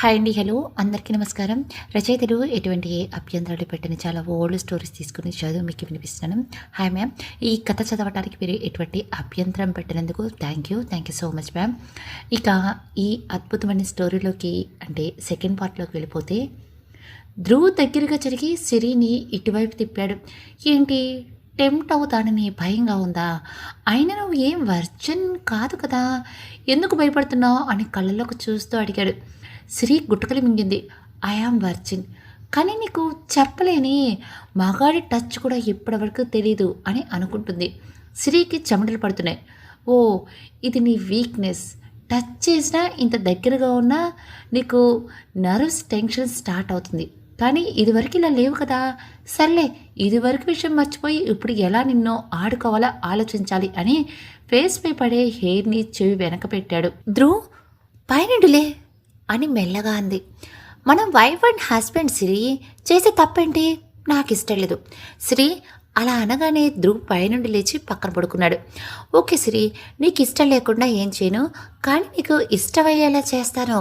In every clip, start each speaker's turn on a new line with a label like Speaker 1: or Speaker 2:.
Speaker 1: Hi అండి. Hello అందరికీ నమస్కారం. రచయితలు ఎటువంటి అభ్యంతరాలు పెట్టని చాలా ఓల్డ్ స్టోరీస్ తీసుకుని చదువు మీకు వినిపిస్తున్నాను. Hi ma'am. ఈ కథ చదవటానికి మీరు ఎటువంటి అభ్యంతరం పెట్టినందుకు thank you so much ma'am. ఇక ఈ అద్భుతమైన స్టోరీలోకి అంటే సెకండ్ పార్ట్లోకి వెళ్ళిపోతే, ధ్రువ్ దగ్గరగా జరిగి సిరిని ఇటువైపు తిప్పాడు. ఏంటి, టెంప్ట్ అవుతానని భయంగా ఉందా? అయినా నువ్వు ఏం వర్జన్ కాదు కదా, ఎందుకు భయపడుతున్నావు అని కళ్ళలోకి చూస్తూ అడిగాడు. సిరి గుట్టకలు మింగింది. ఐ యామ్ వర్జిన్, కానీ నీకు చెప్పలేని మగాడి టచ్ కూడా ఇప్పటివరకు తెలీదు అని అనుకుంటుంది. సిరికి చెమటలు పడుతున్నాయి. ఓ, ఇది నీ వీక్నెస్. టచ్ చేసినా ఇంత దగ్గరగా ఉన్నా నీకు నర్వ్స్ టెన్షన్ స్టార్ట్ అవుతుంది. కానీ ఇదివరకు ఇలా లేవు కదా. సర్లే, ఇదివరకు విషయం మర్చిపోయి ఇప్పుడు ఎలా నిన్ను ఆడుకోవాలో ఆలోచించాలి అని ఫేస్పై పడే హెయిర్ని చెవి వెనక పెట్టాడు. ధ్రువ్, పైనుండిలే అని మెల్లగా అంది. మనం వైఫ్ అండ్ హస్బెండ్ సిరి, చేసే తప్పేంటి? నాకు ఇష్టం లేదు. సిరి అలా అనగానే ధ్రువ్ పైనుండి లేచి పక్కన పడుకున్నాడు. ఓకే సిరి, నీకు ఇష్టం లేకుండా ఏం చేయను, కానీ నీకు ఇష్టమయ్యేలా చేస్తాను.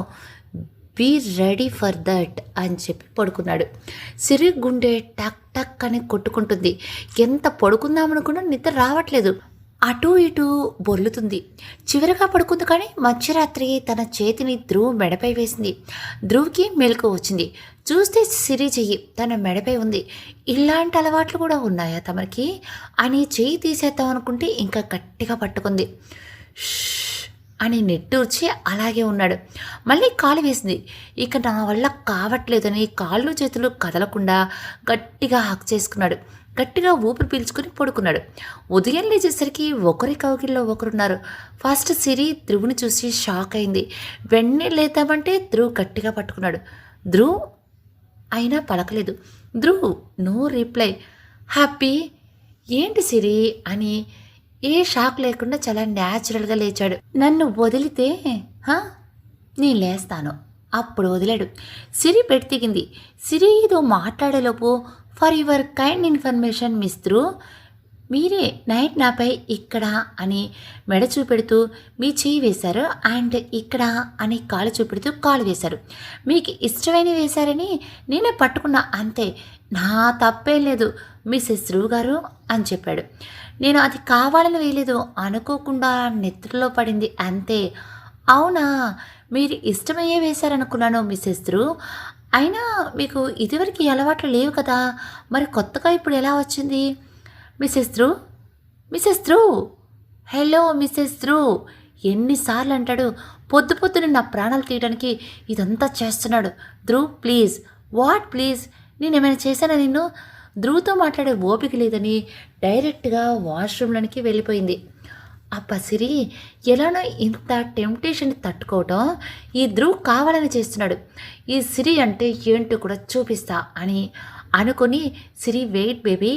Speaker 1: బీ రెడీ ఫర్ దట్ అని చెప్పి పడుకున్నాడు. సిరి గుండె టక్ టక్ అని కొట్టుకుంటుంది. ఎంత పడుకుందామనుకున్నా నిద్ర రావట్లేదు. అటూ ఇటూ బొర్లుతుంది. చివరిగా పడుకుంది. కానీ మధ్యరాత్రి తన చేతిని ధ్రువ్ మెడపై వేసింది. ధ్రువ్కి మెలకు వచ్చింది. చూస్తే సిరి చెయ్యి తన మెడపై ఉంది. ఇలాంటి అలవాట్లు కూడా ఉన్నాయా తమకి అని చెయ్యి తీసేద్దాం అనుకుంటే ఇంకా గట్టిగా పట్టుకుంది. అని నెట్టూర్చి అలాగే ఉన్నాడు. మళ్ళీ కాలు వేసింది. ఇక నా వల్ల కావట్లేదని కాళ్ళు చేతులు కదలకుండా గట్టిగా హక్ చేసుకున్నాడు. గట్టిగా ఊపిరి పీల్చుకుని పడుకున్నాడు. ఉదయం లేచేసరికి ఒకరి కౌగిల్లో ఒకరున్నారు. ఫస్ట్ సిరి ధ్రువుని చూసి షాక్ అయింది. వెన్నె లేద్దామంటే ధ్రువ్ గట్టిగా పట్టుకున్నాడు. ధ్రువ్ అయినా పలకలేదు. Dhruv no reply. హ్యాపీ ఏంటి సిరి అని ఏ షాక్ లేకుండా చాలా న్యాచురల్గా లేచాడు. నన్ను వదిలితే నేను లేస్తాను. అప్పుడు వదిలాడు. సిరి బెడ్ దిగింది. సిరి ఏదో మాట్లాడేలోపు, for your kind information miss Dhruv, మీరే నైట్ నాపై ఇక్కడ అని మెడ చూపెడుతూ మీ చెయ్యి వేశారు, అండ్ ఇక్కడ అని కాలు చూపెడుతూ కాలు వేశారు. మీకు ఇష్టమైన వేశారని నేనే పట్టుకున్నా, అంతే. నా తప్పేం లేదు మిస్సెస్ ధ్రువ్ గారు అని చెప్పాడు. నేను అది కావాలని వేయలేదు, అనుకోకుండా నెత్తులో పడింది అంతే. అవునా, మీరు ఇష్టమయ్యే వేశారనుకున్నాను మిస్సెస్ ధ్రువ్. అయినా మీకు ఇదివరకు అలవాట్లు లేవు కదా, మరి కొత్తగా ఇప్పుడు ఎలా వచ్చింది? Mrs Dhruv, Mrs Dhruv, hello Mrs Dhruv ఎన్నిసార్లు అంటాడు. పొద్దు పొద్దున నా ప్రాణాలు తీయడానికి ఇదంతా చేస్తున్నాడు. ధ్రువ్ ప్లీజ్. What please? నేనేమైనా చేశానా నిన్ను? ధ్రువ్తో మాట్లాడే ఓపిక లేదని డైరెక్ట్గా వాష్రూమ్లోనికి వెళ్ళిపోయింది. అబ్బా సిరి, ఎలానో ఇంత టెంప్టేషన్ తట్టుకోవటం ఈ ధ్రువ్ కావాలని చేస్తున్నాడు. ఈ సిరి అంటే ఏంటో కూడా చూపిస్తా అని అనుకొని, సిరి వెయిట్ బేబీ,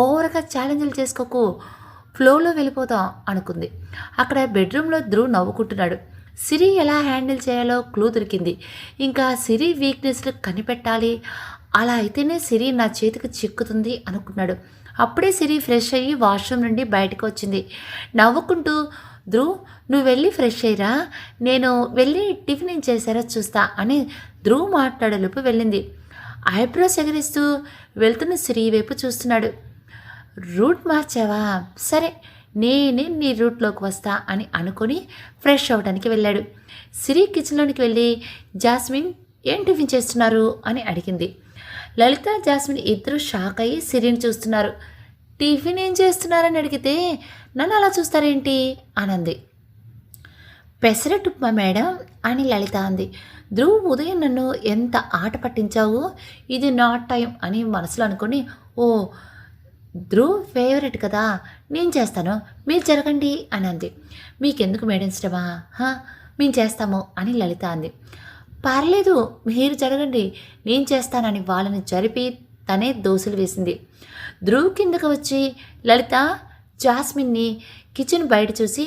Speaker 1: ఓవర్గా ఛాలెంజ్లు చేసుకోకు, ఫ్లోలో వెళ్ళిపోతాం అనుకుంది. అక్కడ బెడ్రూమ్లో ధ్రువ్ నవ్వుకుంటున్నాడు. సిరి ఎలా హ్యాండిల్ చేయాలో క్లూ దొరికింది. ఇంకా సిరి వీక్నెస్లు కనిపెట్టాలి, అలా అయితేనే సిరి నా చేతికి చిక్కుతుంది అనుకున్నాడు. అప్పుడే సిరి ఫ్రెష్ అయ్యి వాష్రూమ్ నుండి బయటకు వచ్చింది. నవ్వుకుంటూ, ధ్రువ్ నువ్వు వెళ్ళి ఫ్రెష్ అయ్యిరా, నేను వెళ్ళి టిఫిన్ ఏం చేశారో చూస్తా అని ధ్రువ్ మాట్లాడేలోపు వెళ్ళింది. ఐబ్రోస్ ఎగరిస్తూ వెళ్తున్న సిరి వైపు చూస్తున్నాడు. రూట్ మార్చావా? సరే, నేనే నీ రూట్లోకి వస్తా అని అనుకొని ఫ్రెష్ అవ్వడానికి వెళ్ళాడు. సిరి కిచెన్లోనికి వెళ్ళి, జాస్మిన్ ఏం టిఫిన్ చేస్తున్నారు అని అడిగింది. లలిత, జాస్మిన్ ఇద్దరు షాక్ అయ్యి సిరిని చూస్తున్నారు. టిఫిన్ ఏం చేస్తున్నారని అడిగితే నన్ను అలా చూస్తారేంటి అనంది. పెసరట్టు ఉప్మా మేడం అని లలిత అంది. ధ్రువ్, ఉదయం నన్ను ఎంత ఆట పట్టించావు, ఇది నాట్ టైం అని మనసులో అనుకుని, ఓ ధ్రువ్ ఫేవరెట్ కదా, నేను చేస్తాను, మీరు జరగండి అని అంది. మీకెందుకు మేడం ఇష్టమా? మేము చేస్తాము అని లలిత అంది. పర్లేదు, మీరు జరగండి, నేను చేస్తానని వాళ్ళని జరిపి తనే దోశలు వేసింది. ధ్రువ్ కిందకు వచ్చి లలిత, జాస్మిన్ని కిచెన్ బయట చూసి,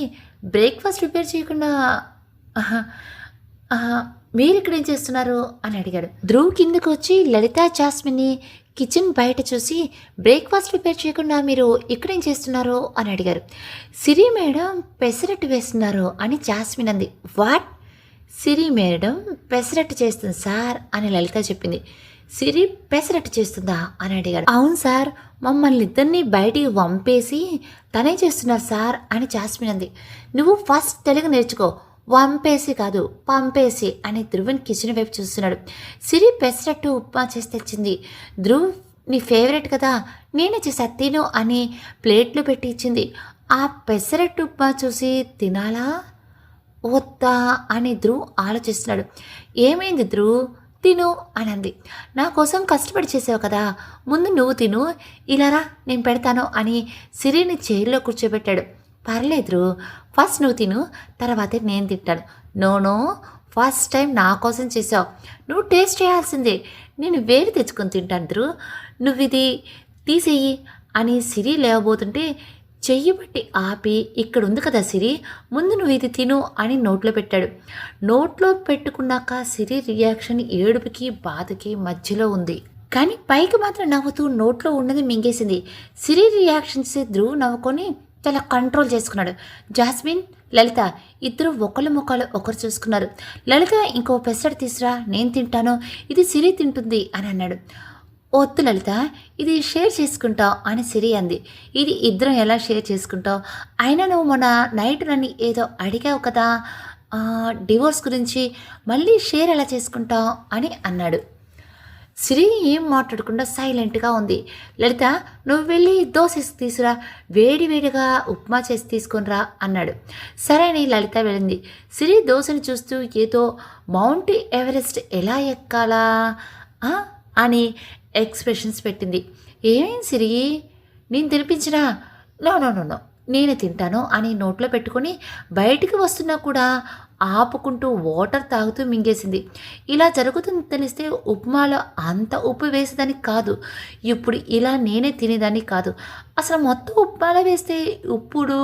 Speaker 1: బ్రేక్ఫాస్ట్ ప్రిపేర్ చేయకుండా మీరు ఇక్కడ ఏం చేస్తున్నారు అని అడిగాడు. ధ్రువ్ కిందకు వచ్చి లలిత, జాస్మిన్ని కిచెన్ బయట చూసి, బ్రేక్ఫాస్ట్ ప్రిపేర్ చేయకుండా మీరు ఇక్కడేం చేస్తున్నారు అని అడిగారు. సిరి మేడం పెసరట్టు వేస్తున్నారు అని జాస్మిన్ అంది. వాట్? సిరి మేడం పెసరట్టు చేస్తుంది సార్ అని లలిత చెప్పింది. సిరి పెసరట్టు చేస్తుందా అని అడిగాడు. అవును సార్, మమ్మల్ని ఇద్దరిని బయటికి వంపేసి తనే చేస్తున్నారు సార్ అని జాస్మిన్ అంది. నువ్వు ఫస్ట్ తెలుగు నేర్చుకో, వంపేసి కాదు పంపేసి అని ధ్రువన్ కిచెన్ వైపు చూస్తున్నాడు. సిరి పెసరట్టు ఉప్మా చేసి తెచ్చింది. ధ్రువ్ నీ ఫేవరెట్ కదా, నేనే చేసా తిను అని ప్లేట్లో పెట్టి ఇచ్చింది. ఆ పెసరట్టు ఉప్మా చూసి తినాలా వద్దా అని ధ్రువ్ ఆలోచిస్తున్నాడు. ఏమైంది ధ్రువ్, తిను అని అంది. నా కోసం కష్టపడి చేసావు కదా, ముందు నువ్వు తిను, ఇలారా నేను పెడతాను అని సిరిని చైర్లో కూర్చోబెట్టాడు. పర్లేదు, ఫస్ట్ నువ్వు తిను, తర్వాతే నేను తింటాను. నో, ఫస్ట్ టైం నా కోసం చేసావు, నువ్వు టేస్ట్ చేయాల్సిందే, నేను వేరు తెచ్చుకొని తింటాను ధ్రువ్, నువ్వు ఇది తీసేయి అని సిరి లేవబోతుంటే చెయ్యి బట్టి ఆపి, ఇక్కడ ఉంది కదా సిరి, ముందు నువ్వు ఇది తిను అని నోట్లో పెట్టాడు. నోట్లో పెట్టుకున్నాక సిరి రియాక్షన్ ఏడుపుకి బాధకి మధ్యలో ఉంది. కానీ పైకి మాత్రం నవ్వుతూ నోట్లో ఉన్నది మింగేసింది. సిరి రియాక్షన్స్ ధ్రువ్ నవ్వుకొని చాలా కంట్రోల్ చేసుకున్నాడు. జాస్మిన్, లలిత ఇద్దరు ఒకళ్ళ ముఖాలు ఒకరు చూసుకున్నారు. లలిత ఇంకో పెసరట్టు తీసురా, నేను తింటాను, ఇది సిరి తింటుంది అని అన్నాడు. వద్దు లలిత, ఇది షేర్ చేసుకుంటావు అని సిరి అంది. ఇది ఇద్దరం ఎలా షేర్ చేసుకుంటావు, అయినా నువ్వు మొన్న నైట్ నన్ను ఏదో అడిగావు కదా డివోర్స్ గురించి, మళ్ళీ షేర్ ఎలా చేసుకుంటావు అని అన్నాడు. సిరి ఏం మాట్లాడకుండా సైలెంట్గా ఉంది. లలిత, నువ్వు వెళ్ళి దోశ తీసురా, వేడివేడిగా ఉప్మా చేసి తీసుకొనిరా అన్నాడు. సరే అని లలిత వెళ్ళింది. సిరి దోశని చూస్తూ ఏదో మౌంట్ ఎవరెస్ట్ ఎలా ఎక్కాలా అని ఎక్స్ప్రెషన్స్ పెట్టింది. ఏమేం సిరి, నేను తినిపించినా? నో, నేనే తింటాను అని నోట్లో పెట్టుకొని బయటికి వస్తున్నా కూడా ఆపుకుంటూ వాటర్ తాగుతూ మింగేసింది. ఇలా జరుగుతుంది తెలిస్తే ఉప్మాలో అంత ఉప్పు వేసేదాన్ని కాదు, ఇప్పుడు ఇలా నేనే తినేదాన్ని కాదు. అసలు మొత్తం ఉప్మాలో వేస్తే ఉప్పుడు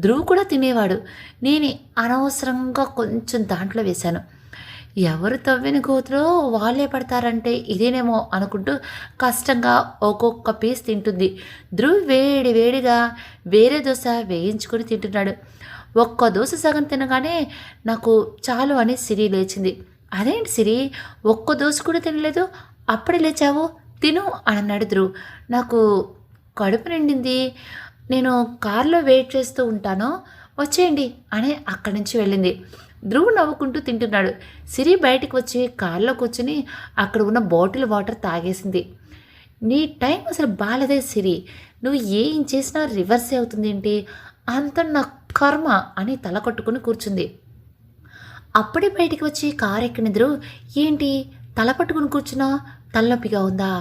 Speaker 1: ధ్రువ్ కూడా తినేవాడు, నేనే అనవసరంగా కొంచెం దాంట్లో వేశాను. ఎవరు తవ్విన గోతులో వాళ్ళే పడతారంటే ఇదేనేమో అనుకుంటూ కష్టంగా ఒక్కొక్క పీస్ తింటుంది. ధ్రువ్ వేడిగా వేరే దోశ వేయించుకొని తింటున్నాడు. ఒక్క దోశ సగం తినగానే నాకు చాలు అని సిరి లేచింది. అదేంటి సిరి, ఒక్క దోశ కూడా తినలేదు, అప్పుడే లేచావు, తిను అని అన్నాడు ధ్రువ్. నాకు కడుపు నిండింది, నేను కారులో వెయిట్ చేస్తూ ఉంటాను, వచ్చేయండి అని అక్కడి నుంచి వెళ్ళింది. ధ్రువ్ నవ్వుకుంటూ తింటున్నాడు. సిరి బయటకు వచ్చి కార్లో కూర్చుని అక్కడ ఉన్న బాటిల్ వాటర్ తాగేసింది. నీ టైం అసలు బాలేదే సిరి, నువ్వు ఏం చేసినా రివర్సే అవుతుంది ఏంటి, అంత నా కర్మ అని తల కొట్టుకుని కూర్చుంది. అప్పుడే బయటికి వచ్చి కారు ఎక్కిన ధ్రువ్, ఏంటి తల పట్టుకుని కూర్చున్నా, తలనొప్పిగా ఉందా,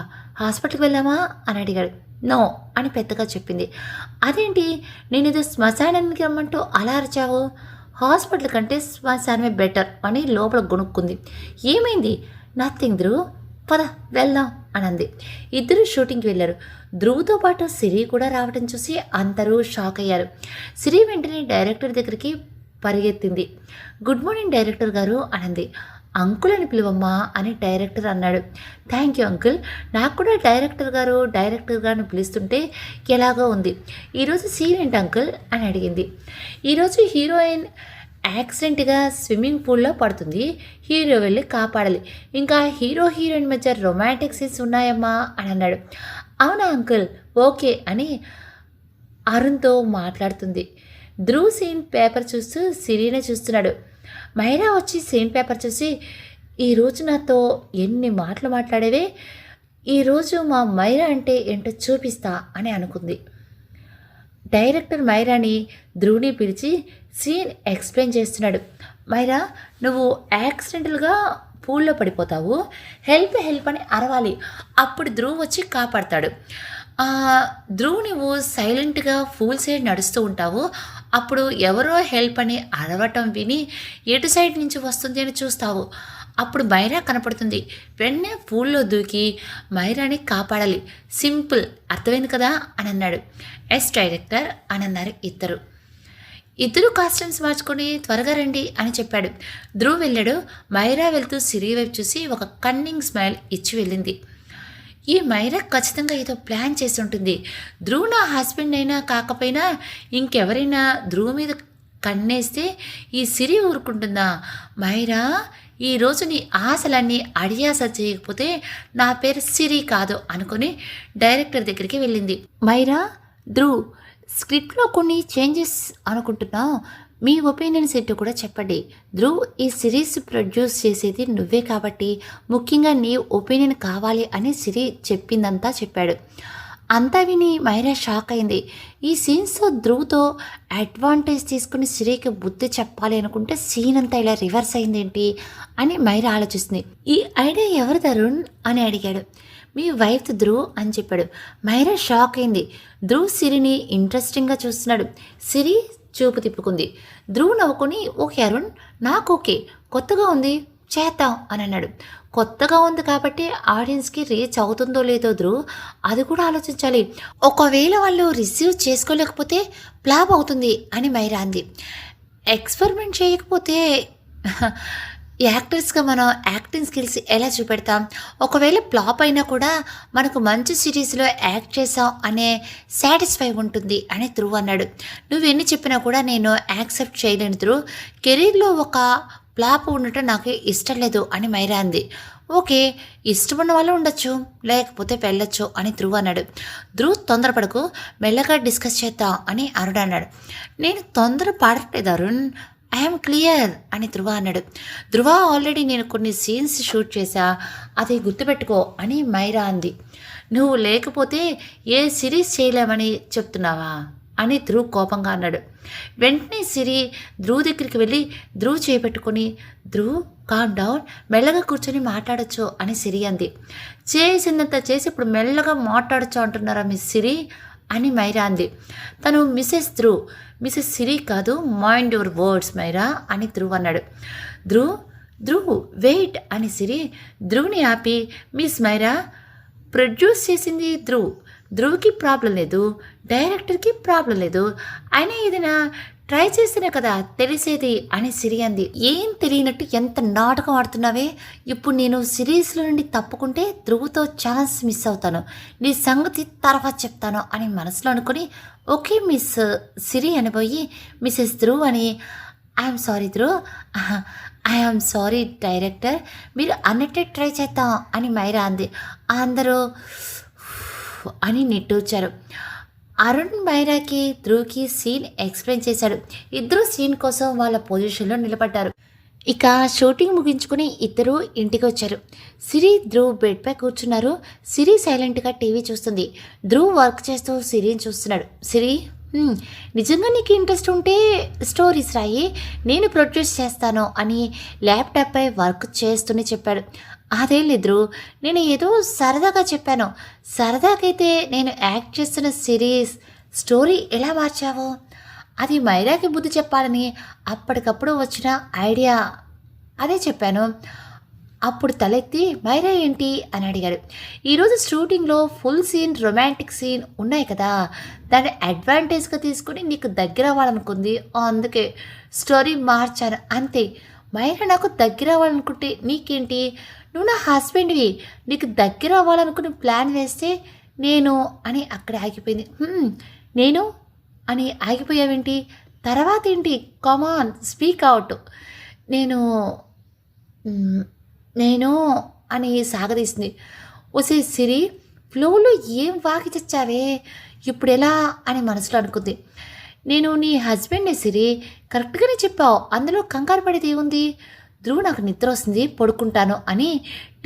Speaker 1: హాస్పిటల్కి వెళ్ళామా అని అడిగాడు. నో అని పెద్దగా చెప్పింది. అదేంటి నేనేదో శ్మశానానికి రమ్మంటూ అలా అరిచావు, హాస్పిటల్ కంటే శ్మశానమే బెటర్ అని లోపల గొనుక్కుంది. ఏమైంది, నథింగ్ ధ్రువ్, పద వెళ్దాం అని అంది. ఇద్దరు షూటింగ్కి వెళ్ళారు. ధ్రువ్తో పాటు సిరి కూడా రావటం చూసి అందరూ షాక్ అయ్యారు. సిరి వెంటనే డైరెక్టర్ దగ్గరికి పరిగెత్తింది. గుడ్ మార్నింగ్ డైరెక్టర్ గారు అనంది. అంకుల్ అని పిలువమ్మా అని డైరెక్టర్ అన్నాడు. థ్యాంక్ యూ అంకుల్, నాకు కూడా డైరెక్టర్ గారిని పిలుస్తుంటే ఎలాగో ఉంది. ఈరోజు సీన్ ఏంటి అంకుల్ అని అడిగింది. ఈరోజు హీరోయిన్ యాక్సిడెంట్గా స్విమ్మింగ్ పూల్లో పడుతుంది, హీరో వెళ్ళి కాపాడాలి, ఇంకా హీరోయిన్ మధ్య రొమాంటిక్ సీన్స్ ఉన్నాయమ్మా అని అన్నాడు. అవునా అంకుల్, ఓకే అని అరుణ్తో మాట్లాడుతుంది. ధ్రువ్ సీన్ పేపర్ చూస్తూ సిరీనే చూస్తున్నాడు. మైరా వచ్చి సీన్ పేపర్ చూసి, ఈరోజు నాతో ఎన్ని మాటలు మాట్లాడేవే, ఈరోజు మా మైరా అంటే ఏంటో చూపిస్తా అని అనుకుంది. డైరెక్టర్ మైరాని ధ్రువ్ని పిలిచి సీన్ ఎక్స్ప్లెయిన్ చేస్తున్నాడు. మైరా, నువ్వు యాక్సిడెంటల్గా పూల్లో పడిపోతావు, హెల్ప్ అని అరవాలి, అప్పుడు ధ్రువ్ వచ్చి కాపాడతాడు. ధ్రువ్ నువ్వు సైలెంట్గా ఫూల్ సైడ్ నడుస్తూ ఉంటావు, అప్పుడు ఎవరో హెల్ప్ అని అరవటం విని ఎటు సైడ్ నుంచి వస్తుంది అని చూస్తావు, అప్పుడు మైరా కనపడుతుంది, వెంటనే పూల్లో దూకి మైరాని కాపాడాలి, సింపుల్, అర్థమైంది కదా అని అన్నాడు. ఎస్ డైరెక్టర్ అని అన్నారు ఇద్దరు కాస్ట్యూమ్స్ మార్చుకొని త్వరగా రండి అని చెప్పాడు. ధ్రువ్ వెళ్ళాడు. మైరా వెళ్తూ సిరి వైపు చూసి ఒక కన్నింగ్ స్మైల్ ఇచ్చి వెళ్ళింది. ఈ మైరా ఖచ్చితంగా ఏదో ప్లాన్ చేసి ఉంటుంది. ధ్రువ్ నా హస్బెండ్ అయినా కాకపోయినా ఇంకెవరైనా ధ్రువ్ మీద కన్నేస్తే ఈ సిరి ఊరుకుంటుందా? మైరా, ఈరోజు నీ ఆశలన్నీ అడియాస చేయకపోతే నా పేరు సిరి కాదు అనుకుని డైరెక్టర్ దగ్గరికి వెళ్ళింది. మైరా, ధ్రువ్, స్క్రిప్ట్లో కొన్ని చేంజెస్ అనుకుంటున్నా, మీ ఒపీనియన్స్ ఏంటో కూడా చెప్పండి. ధ్రువ్, ఈ సిరీస్ ప్రొడ్యూస్ చేసేది నువ్వే కాబట్టి ముఖ్యంగా నీ ఒపీనియన్ కావాలి అని సిరి చెప్పిందంతా చెప్పాడు. అంతా విని మైరా షాక్ అయింది. ఈ సీన్స్తో ధ్రువ్తో అడ్వాంటేజ్ తీసుకుని సిరికి బుద్ధి చెప్పాలి అనుకుంటే సీన్ అంతా ఇలా రివర్స్ అయిందేంటి అని మైరా ఆలోచిస్తుంది. ఈ ఐడియా ఎవరు తరుణ్ అని అడిగాడు. మీ వైఫ్ ధ్రువ్ అని చెప్పాడు. మైరా షాక్ అయింది. ధ్రువ్ సిరిని ఇంట్రెస్టింగ్గా చూస్తున్నాడు. సిరి చూపు తిప్పుకుంది. ధ్రువ్ నవ్వుకొని, ఓకే అరుణ్, నాకు ఓకే, కొత్తగా ఉంది, చేద్దాం అని అన్నాడు. కొత్తగా ఉంది కాబట్టి ఆడియన్స్కి రీచ్ అవుతుందో లేదో ధ్రువ్, అది కూడా ఆలోచించాలి. ఒకవేళ వాళ్ళు రిసీవ్ చేసుకోలేకపోతే ఫ్లాప్ అవుతుంది అని మైరా అంది. ఎక్స్పెరిమెంట్ చేయకపోతే యాక్టర్స్గా మనం యాక్టింగ్ స్కిల్స్ ఎలా చూపెడతాం? ఒకవేళ ఫ్లాప్ అయినా కూడా మనకు మంచి సిరీస్లో యాక్ట్ చేసాం అనే సాటిస్ఫై ఉంటుంది అని ధ్రువ్ అన్నాడు. నువ్వెన్ని చెప్పినా కూడా నేను యాక్సెప్ట్ చేయలేను ధ్రువ్, కెరీర్లో ఒక ఫ్లాప్ ఉండటం నాకు ఇష్టం లేదు అని మైరా అంది. ఓకే, ఇష్టమున్న వాళ్ళు ఉండొచ్చు, లేకపోతే వెళ్ళొచ్చు అని ధ్రువ్ అన్నాడు. ధ్రువ్, తొందరపడకు, మెల్లగా డిస్కస్ చేద్దాం అని అరుణ్ అన్నాడు. నేను తొందర పడట్లేదు అరుణ్, ఐఎమ్ క్లియర్ అని ధ్రువ అన్నాడు. ధ్రువ, ఆల్రెడీ నేను కొన్ని సీన్స్ షూట్ చేశా, అది గుర్తుపెట్టుకో అని మైరా అంది. నువ్వు లేకపోతే ఏ సిరీస్ చేయలేమని చెప్తున్నావా అని ధ్రువ్ కోపంగా అన్నాడు. వెంటనే సిరి ధ్రువ్ దగ్గరికి వెళ్ళి ధ్రువ్ చేపెట్టుకొని, ధ్రువ్ కామ్ డౌన్, మెల్లగా కూర్చొని మాట్లాడచ్చు అని సిరి అంది. చేసిందంత చేసి ఇప్పుడు మెల్లగా మాట్లాడచ్చు అంటున్నారా మిస్ సిరి అని మైరా అంది. తను మిసెస్ ధ్రువ్, మిసెస్ సిరి కాదు, మైండ్ యువర్ వర్డ్స్ మైరా అని ధ్రువ్ అన్నాడు. ధ్రువ్ వెయిట్ అని సిరి ధ్రువ్ని ఆపి, మిస్ మైరా, ప్రొడ్యూస్ చేసింది ధ్రువ్కి ప్రాబ్లం లేదు, డైరెక్టర్కి ప్రాబ్లం లేదు, అయినా ఏదైనా ట్రై చేస్తేనే కదా తెలిసేది అని సిరి అంది. ఏం తెలియనట్టు ఎంత నాటకం ఆడుతున్నావే, ఇప్పుడు నేను సిరీస్లో నుండి తప్పుకుంటే ధ్రువ్తో ఛాన్స్ మిస్ అవుతాను, నీ సంగతి తర్వాత చెప్తాను అని మనసులో అనుకుని, ఓకే మిస్ సిరి అనబోయి మిసెస్ ధ్రువ్ అని, I'm sorry Dhruv, I'm sorry director, మీరు అన్నట్టే ట్రై చేద్దాం అని మైరా అంది. అందరూ అని నిట్టూర్చారు. అరుణ్ మైరాకి ధ్రువ్కి సీన్ ఎక్స్ప్లెయిన్ చేశాడు. ఇద్దరు సీన్ కోసం వాళ్ళ పొజిషన్లో నిలబడ్డారు. ఇక షూటింగ్ ముగించుకుని ఇద్దరు ఇంటికి వచ్చారు. సిరి ధ్రువ్ బెడ్పై కూర్చున్నారు. సిరి సైలెంట్గా టీవీ చూస్తుంది. ధ్రువ్ వర్క్ చేస్తూ సిరిని చూస్తున్నాడు. సిరి, నిజంగా నీకు ఇంట్రెస్ట్ ఉంటే స్టోరీస్ రాయి, నేను ప్రొడ్యూస్ చేస్తాను అని ల్యాప్టాప్పై వర్క్ చేస్తూనే చెప్పాడు. అదేం లేదు, నేను ఏదో సరదాగా చెప్పాను. సరదాకైతే నేను యాక్ట్ చేస్తున్న సిరీస్ స్టోరీ ఎలా మార్చావో, అది మైరాకి బుద్ధి చెప్పాలని అప్పటికప్పుడు వచ్చిన ఐడియా, అదే చెప్పాను. అప్పుడు తలెత్తి మైరా ఏంటి అని అడిగాడు. ఈరోజు షూటింగ్లో ఫుల్ సీన్, రొమాంటిక్ సీన్ ఉన్నాయి కదా, దాన్ని అడ్వాంటేజ్గా తీసుకుని నీకు దగ్గర అవ్వాలనుకుంది, అందుకే స్టోరీ మార్చాను అంతే. మైరా నాకు దగ్గర అవ్వాలనుకుంటే నీకేంటి, నువ్వు నా హస్బెండ్వి, నీకు దగ్గర అవ్వాలనుకుని ప్లాన్ వేస్తే నేను అని అక్కడ ఆగిపోయింది. నేను అని ఆగిపోయావేంటి, తర్వాత ఏంటి, కామాన్ స్పీక్ అవుట్. నేను నేను అని సాగదీసింది. ఒసే సిరి, ఫ్లోలో ఏం వాకి చచ్చావే, ఇప్పుడు ఎలా అని మనసులో అనుకుంది. నేను నీ హస్బెండ్నే సిరి, కరెక్ట్గానే చెప్పావు, అందులో కంగారు పడేది ఏముంది. ధ్రువ్, నాకు నిద్ర వస్తుంది, పడుకుంటాను అని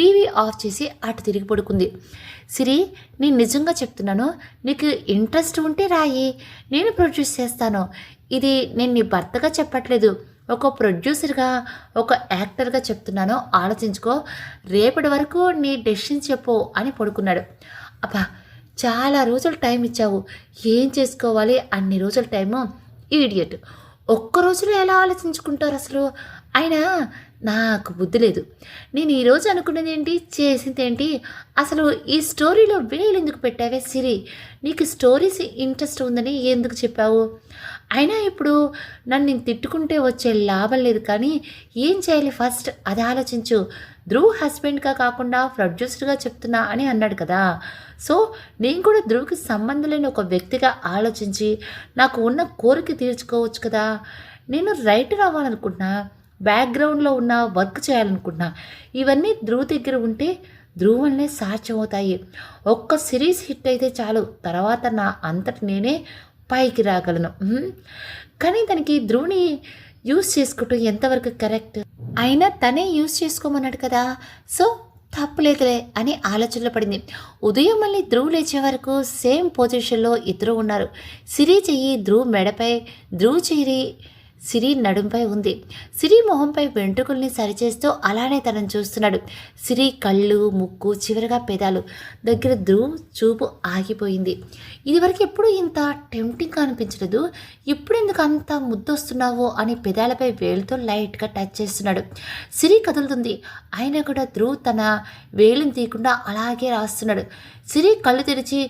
Speaker 1: టీవీ ఆఫ్ చేసి అటు తిరిగి పడుకుంది. సిరి, నేను నిజంగా చెప్తున్నాను, నీకు ఇంట్రెస్ట్ ఉంటే రాయి, నేను ప్రొడ్యూస్ చేస్తాను. ఇది నేను నీ భర్తగా చెప్పట్లేదు, ఒక ప్రొడ్యూసర్గా, ఒక యాక్టర్గా చెప్తున్నాను, ఆలోచించుకో, రేపటి వరకు నీ డెసిషన్ చెప్పు అని పడుకున్నాడు. అబ్బా, చాలా రోజులు టైం ఇచ్చావు, ఏం చేసుకోవాలి అన్ని రోజుల టైము, ఈడియట్. ఒక్క రోజులో ఎలా ఆలోచించుకుంటారు అసలు, అయినా నాకు బుద్ధి లేదు. నేను ఈరోజు అనుకున్నది ఏంటి, చేసింది ఏంటి, అసలు ఈ స్టోరీలో వేలు ఎందుకు పెట్టావే సిరి, నీకు స్టోరీస్ ఇంట్రెస్ట్ ఉందని ఎందుకు చెప్పావు, అయినా ఇప్పుడు నన్ను నేను తిట్టుకుంటే వచ్చే లాభం లేదు, కానీ ఏం చేయాలి ఫస్ట్ అది ఆలోచించు. ధ్రువ్ హస్బెండ్గా కాకుండా ప్రొడ్యూసర్గా చెప్తున్నా అని అన్నాడు కదా, సో నేను కూడా ధ్రువ్కి సంబంధం లేని ఒక వ్యక్తిగా ఆలోచించి నాకు ఉన్న కోరిక తీర్చుకోవచ్చు కదా. నేను రైటర్ అవ్వాలనుకుంటున్నా, బ్యాక్గ్రౌండ్లో ఉన్న వర్క్ చేయాలనుకుంటున్నా. ఇవన్నీ ధ్రువ్ దగ్గర ఉంటే ధ్రువ్ వల్లనే సాధ్యమవుతాయి. ఒక్క సిరీస్ హిట్ అయితే చాలు, తర్వాత నా అంతటి నేనే పైకి రాగలను. కానీ తనకి ధ్రువ్ని యూస్ చేసుకోవటం ఎంతవరకు కరెక్ట్? అయినా తనే యూస్ చేసుకోమన్నాడు కదా, సో తప్పులేదులే అని ఆలోచనలో పడింది. ఉదయం మళ్ళీ ధ్రువ్ లేచే వరకు సేమ్ పొజిషన్లో ఇద్దరు ఉన్నారు. సిరి చెయ్యి ధ్రువ్ మెడపై, ధ్రువ్ చెయ్యి సిరి నడుంపై ఉంది. సిరి మొహంపై వెంట్రుకల్ని సరిచేస్తూ అలానే తనను చూస్తున్నాడు. సిరి కళ్ళు, ముక్కు, చివరిగా పెదాలు దగ్గర ధ్రువ్ చూపు ఆగిపోయింది. ఇదివరకు ఎప్పుడు ఇంత టెంప్టింగ్గా అనిపించలేదు, ఇప్పుడు ఎందుకు అంత ముద్దొస్తున్నావో అని పెదాలపై వేలుతో లైట్గా టచ్ చేస్తున్నాడు. సిరి కదులుతుంది, అయినా కూడా ధ్రువ్ తన వేలుని తీయకుండా అలాగే రాస్తున్నాడు. సిరి కళ్ళు తెరిచి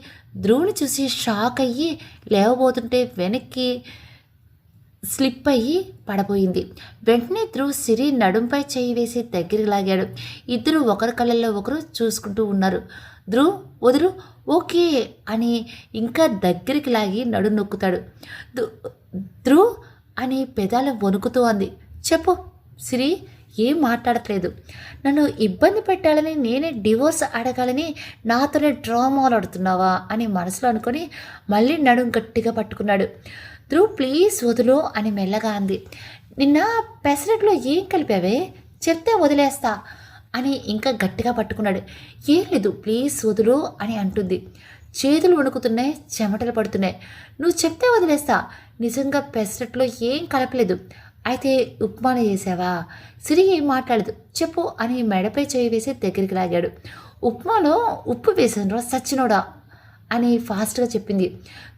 Speaker 1: ధ్రువ్ని చూసి షాక్ అయ్యి లేవబోతుంటే వెనక్కి స్లిప్ అయ్యి పడబోయింది. వెంటనే ధ్రువ్ సిరి నడుంపై చేయి వేసి దగ్గరికి లాగాడు. ఇద్దరు ఒకరి కళ్ళల్లో ఒకరు చూసుకుంటూ ఉన్నారు. ధ్రువ్ వదులు, ఓకే అని ఇంకా దగ్గరికి లాగి నడు నొక్కుతాడు. ధ్రువ్ అని పెదాలు వణుకుతూ అంది. చెప్పు సిరి, ఏం మాట్లాడట్లేదు. నన్ను ఇబ్బంది పెట్టాలని, నేనే డివోర్స్ అడగాలని నాతోనే డ్రామాలు ఆడుతున్నావా అని మనసులో అనుకొని మళ్ళీ నడుం గట్టిగా పట్టుకున్నాడు. ధ్రువ్ ప్లీజ్ వదులు అని మెల్లగా అంది. నిన్న పెసరట్లో ఏం కలిపావే, చెప్తే వదిలేస్తా అని ఇంకా గట్టిగా పట్టుకున్నాడు. ఏం లేదు ప్లీజ్ వదులు అని అంటుంది. చేతులు వణుకుతున్నాయి, చెమటలు పడుతున్నాయి. నువ్వు చెప్తే వదిలేస్తా, నిజంగా పెసరట్లో ఏం కలపలేదు. అయితే ఉప్మాను చేసావా? సిరి ఏం మాట్లాడదు, చెప్పు అని మెడపై చేయి వేసి దగ్గరికి లాగాడు. ఉప్మాలో ఉప్పు వేసాను సచ్చినోడా అని ఫాస్ట్గా చెప్పింది.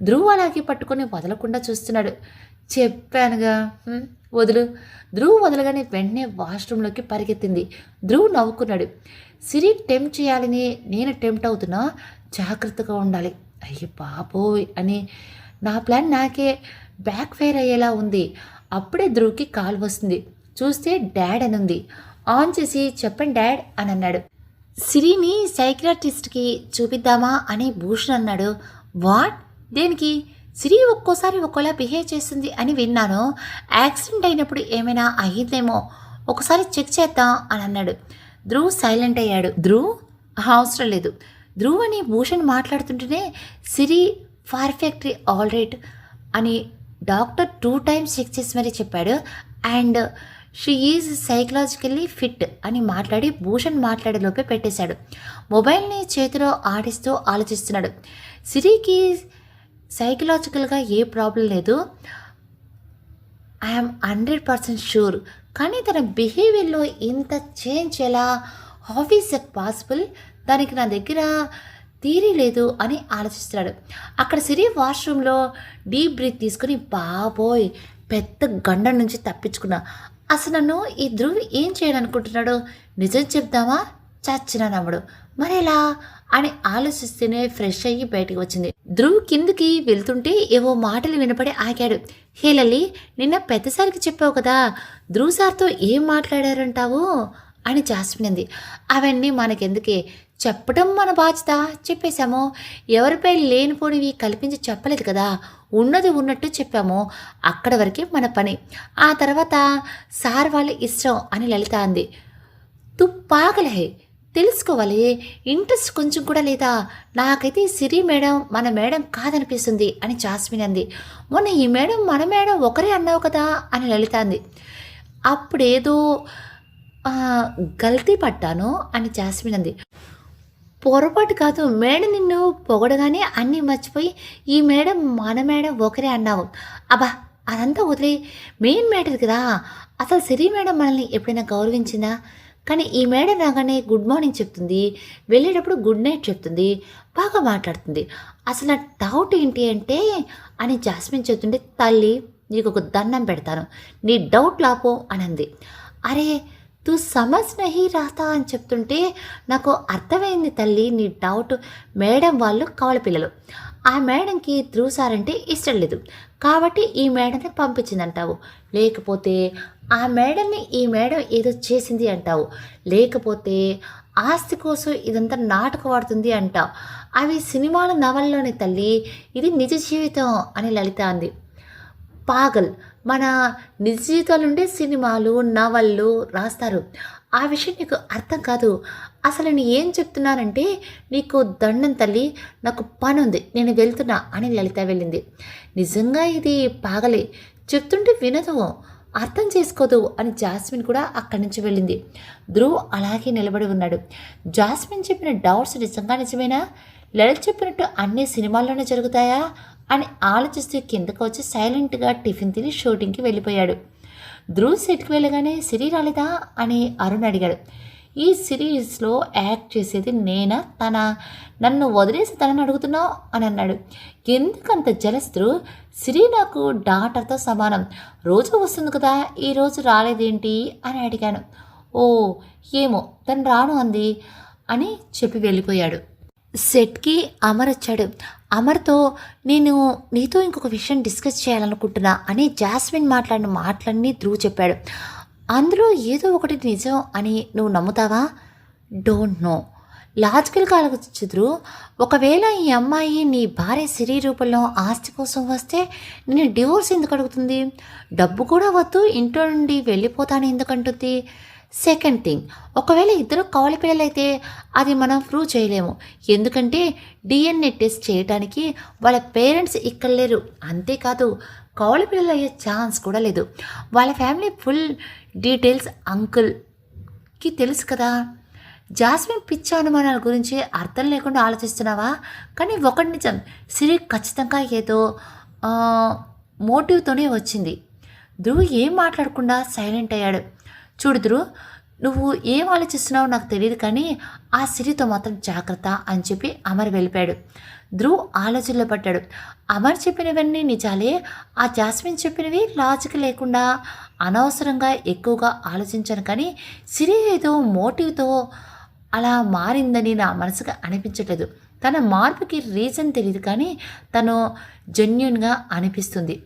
Speaker 1: ధ్రువ్ అలాగే పట్టుకొని వదలకుండా చూస్తున్నాడు. చెప్పానుగా వదులు. ధ్రువ్ వదలగానే వెంటనే వాష్రూమ్లోకి పరిగెత్తింది. ధ్రువ్ నవ్వుకున్నాడు. సిరి టెంప్ట్ చేయాలని నేను టెంప్ట్ అవుతున్నా, జాగ్రత్తగా ఉండాలి. అయ్యి బాబోయ్ అని నా ప్లాన్ నాకే బ్యాక్ ఫైర్ అయ్యేలా ఉంది. అప్పుడే ధ్రువ్కి కాల్ వస్తుంది. చూస్తే డాడ్ అని ఉంది. ఆన్ చేసి చెప్పండి డాడ్ అని అన్నాడు. సిరిని సైకియాట్రిస్ట్కి చూపిద్దామా అని భూషణ్ అన్నాడు. వాట్, దేనికి? సిరి ఒక్కోసారి ఒక్కోలా బిహేవ్ చేస్తుంది అని విన్నాను. యాక్సిడెంట్ అయినప్పుడు ఏమైనా అయ్యిందేమో, ఒకసారి చెక్ చేద్దాం అని అన్నాడు. ధ్రువ్ సైలెంట్ అయ్యాడు. ధ్రువ్ అవసరం లేదు. ధ్రువ్ అని భూషణ్ మాట్లాడుతుంటేనే సిరి పర్ఫెక్ట్లీ ఆల్ రైట్ అని డాక్టర్ 2 times చెక్ చేసి మరీ చెప్పాడు. And she is psychologically fit అని మాట్లాడి భూషణ్ మాట్లాడేలోపే పెట్టేశాడు. మొబైల్ని చేతిలో ఆడిస్తూ ఆలోచిస్తున్నాడు. సిరికి సైకలాజికల్గా ఏ ప్రాబ్లం లేదు, ఐఎమ్ 100% షూర్. కానీ తన బిహేవియర్లో ఇంత చేంజ్ ఎలా, హౌ ఈజ్ దట్ పాసిబుల్? దానికి నా దగ్గర థియరీ లేదు అని ఆలోచిస్తున్నాడు. అక్కడ సిరి వాష్రూమ్లో డీప్ బ్రీత్ తీసుకుని బాబోయ్ పెద్ద గండం నుంచి తప్పించుకున్నా. అసలు నన్ను ఈ ధ్రువ్ ఏం చేయాలనుకుంటున్నాడు? నిజం చెప్దామా? చచ్చిన నమ్మడు, మరెలా అని ఆలోచిస్తూనే ఫ్రెష్ అయ్యి బయటికి వచ్చింది. ధ్రువ్ కిందికి వెళ్తుంటే ఏవో మాటలు వినపడి ఆగాడు. హే లలి, నిన్న పెద్దసారికి చెప్పావు కదా, ధ్రువ్ సార్తో ఏం మాట్లాడారంటావు అని జాస్మిన్ అంది. అవన్నీ మనకెందుకే, చెప్పడం మన బాధ్యత, చెప్పేశాము. ఎవరిపై లేనిపోనివి కల్పించి చెప్పలేదు కదా, ఉన్నది ఉన్నట్టు చెప్పాము. అక్కడ వరకే మన పని, ఆ తర్వాత సార్ వాళ్ళ ఇష్టం అని లలిత అంది. తు పాగలే, తెలుసుకోవాలి, ఇంట్రెస్ట్ కొంచెం కూడా లేదా? నాకైతే సిరి మేడం మన మేడం కాదనిపిస్తుంది అని జాస్మిన్ అంది. మొన్న ఈ మేడం మన మేడం ఒకరే అన్నావు కదా అని లలిత అంది. అప్పుడేదో గల్తీ పడ్డాను అని జాస్మిన్ అంది. పొరపాటు కాదు, మేడం నిన్ను పొగడగానే అన్నీ మర్చిపోయి ఈ మేడం మన మేడం ఒకరే అన్నావు. అబ్బా అదంతా వదిలే, మెయిన్ మ్యాటర్ కదా. అసలు సిరి మేడం మనల్ని ఎప్పుడైనా గౌరవించిందా? కానీ ఈ మేడం రాగానే గుడ్ మార్నింగ్ చెప్తుంది, వెళ్ళేటప్పుడు గుడ్ నైట్ చెప్తుంది, బాగా మాట్లాడుతుంది. అసలు నా డౌట్ ఏంటి అంటే అని జాస్మిన్ చెప్తుంటే, తల్లి నీకు ఒక దండం పెడతాను, నీ డౌట్ లాపో అని అంది. అరే తూ సమజ్ నహీ రాతా అని చెప్తుంటే నాకు అర్థమైంది తల్లి, నీ డౌట్ మేడం వాళ్ళు కవల పిల్లలు, ఆ మేడంకి ధ్రువ్ సార్ అంటే ఇష్టం లేదు కాబట్టి ఈ మేడంని పంపించిందంటావు, లేకపోతే ఆ మేడంని ఈ మేడం ఏదో చేసింది అంటావు, లేకపోతే ఆస్తి కోసం ఇదంతా నాటకం ఆడుతుంది అంటావు. అవి సినిమాల నవల్లోని తల్లి, ఇది నిజ జీవితం అని లలిత అంది. పాగల్, మన నిజ జీవితాలు ఉండే సినిమాలు, నవళ్ళు రాస్తారు. ఆ విషయం నీకు అర్థం కాదు. అసలు నేను ఏం చెప్తున్నానంటే, నీకు దండం తల్లి, నాకు పనుంది, నేను వెళ్తున్నా అని లలిత వెళ్ళింది. నిజంగా ఇది పాగలే, చెప్తుంటే వినదు, అర్థం చేసుకోదు అని జాస్మిన్ కూడా అక్కడి నుంచి వెళ్ళింది. ధ్రువ్ అలాగే నిలబడి ఉన్నాడు. జాస్మిన్ చెప్పిన డౌట్స్ నిజంగా నిజమేనా? లలిత చెప్పినట్టు అన్ని సినిమాల్లోనే జరుగుతాయా అని ఆలోచిస్తూ కిందకు వచ్చి సైలెంట్గా టిఫిన్ తిని షూటింగ్కి వెళ్ళిపోయాడు. ధ్రువ్ సెట్కి వెళ్ళగానే సిరి రాలేదా అని అరుణ్ అడిగాడు. ఈ సిరీస్లో యాక్ట్ చేసేది నేనా నన్ను వదిలేసి తనని అడుగుతున్నావు అని అన్నాడు. ఎందుకంత జలస్ ధ్రువ్? సిరి నాకు డాటర్తో సమానం, రోజు వస్తుంది కదా, ఈరోజు రాలేదేంటి అని అడిగాను. ఓ ఏమో, తను రాను అంది అని చెప్పి వెళ్ళిపోయాడు. సెట్కి అమర్ వచ్చాడు. అమర్తో నేను నీతో ఇంకొక విషయం డిస్కస్ చేయాలనుకుంటున్నా అని జాస్మిన్ మాట్లాడిన మాటలన్నీ ధ్రువ్ చెప్పాడు. అందులో ఏదో ఒకటి నిజం అని నువ్వు నమ్ముతావా? Don't know. లాజికల్గా ఆలోచించు ధ్రువ్. ఒకవేళ ఈ అమ్మాయి నీ భార్య సిరి రూపంలో ఆస్తి కోసం వస్తే నేను డివోర్స్ ఎందుకు అడుగుతుంది? డబ్బు కూడా వద్దు, ఇంట్లో నుండి వెళ్ళిపోతాను ఎందుకంటుంది? సెకండ్ థింగ్, ఒకవేళ ఇద్దరు కవల పిల్లలైతే అది మనం ప్రూవ్ చేయలేము. ఎందుకంటే డిఎన్ఏ టెస్ట్ చేయడానికి వాళ్ళ పేరెంట్స్ ఇక్కడ లేరు. అంతేకాదు కవల పిల్లలు అయ్యే ఛాన్స్ కూడా లేదు. వాళ్ళ ఫ్యామిలీ ఫుల్ డీటెయిల్స్ అంకుల్కి తెలుసు కదా. జాస్మిన్ పిచ్చ అనుమానాల గురించి అర్థం లేకుండా ఆలోచిస్తున్నావా? కానీ ఒకటి నిజం, సిరి ఖచ్చితంగా ఏదో మోటివ్తోనే వచ్చింది. ధ్రువ్ ఏం మాట్లాడకుండా సైలెంట్ అయ్యాడు. చూడు ధ్రువ్, నువ్వు ఏం ఆలోచిస్తున్నావో నాకు తెలియదు, కానీ ఆ సిరితో మాత్రం జాగ్రత్త అని చెప్పి అమర్ వెళ్ళిపోయాడు. ధ్రువ్ ఆలోచనలో పడ్డాడు. అమర్ చెప్పినవన్నీ నిజాలే, ఆ జాస్మిన్ చెప్పినవి లాజిక్ లేకుండా అనవసరంగా ఎక్కువగా ఆలోచించాను, కానీ సిరి ఏదో మోటివ్తో అలా మారిందని నా మనసుకు అనిపించట్లేదు. తన మార్పుకి రీజన్ తెలియదు, కానీ తను జెన్యున్గా అనిపిస్తుంది.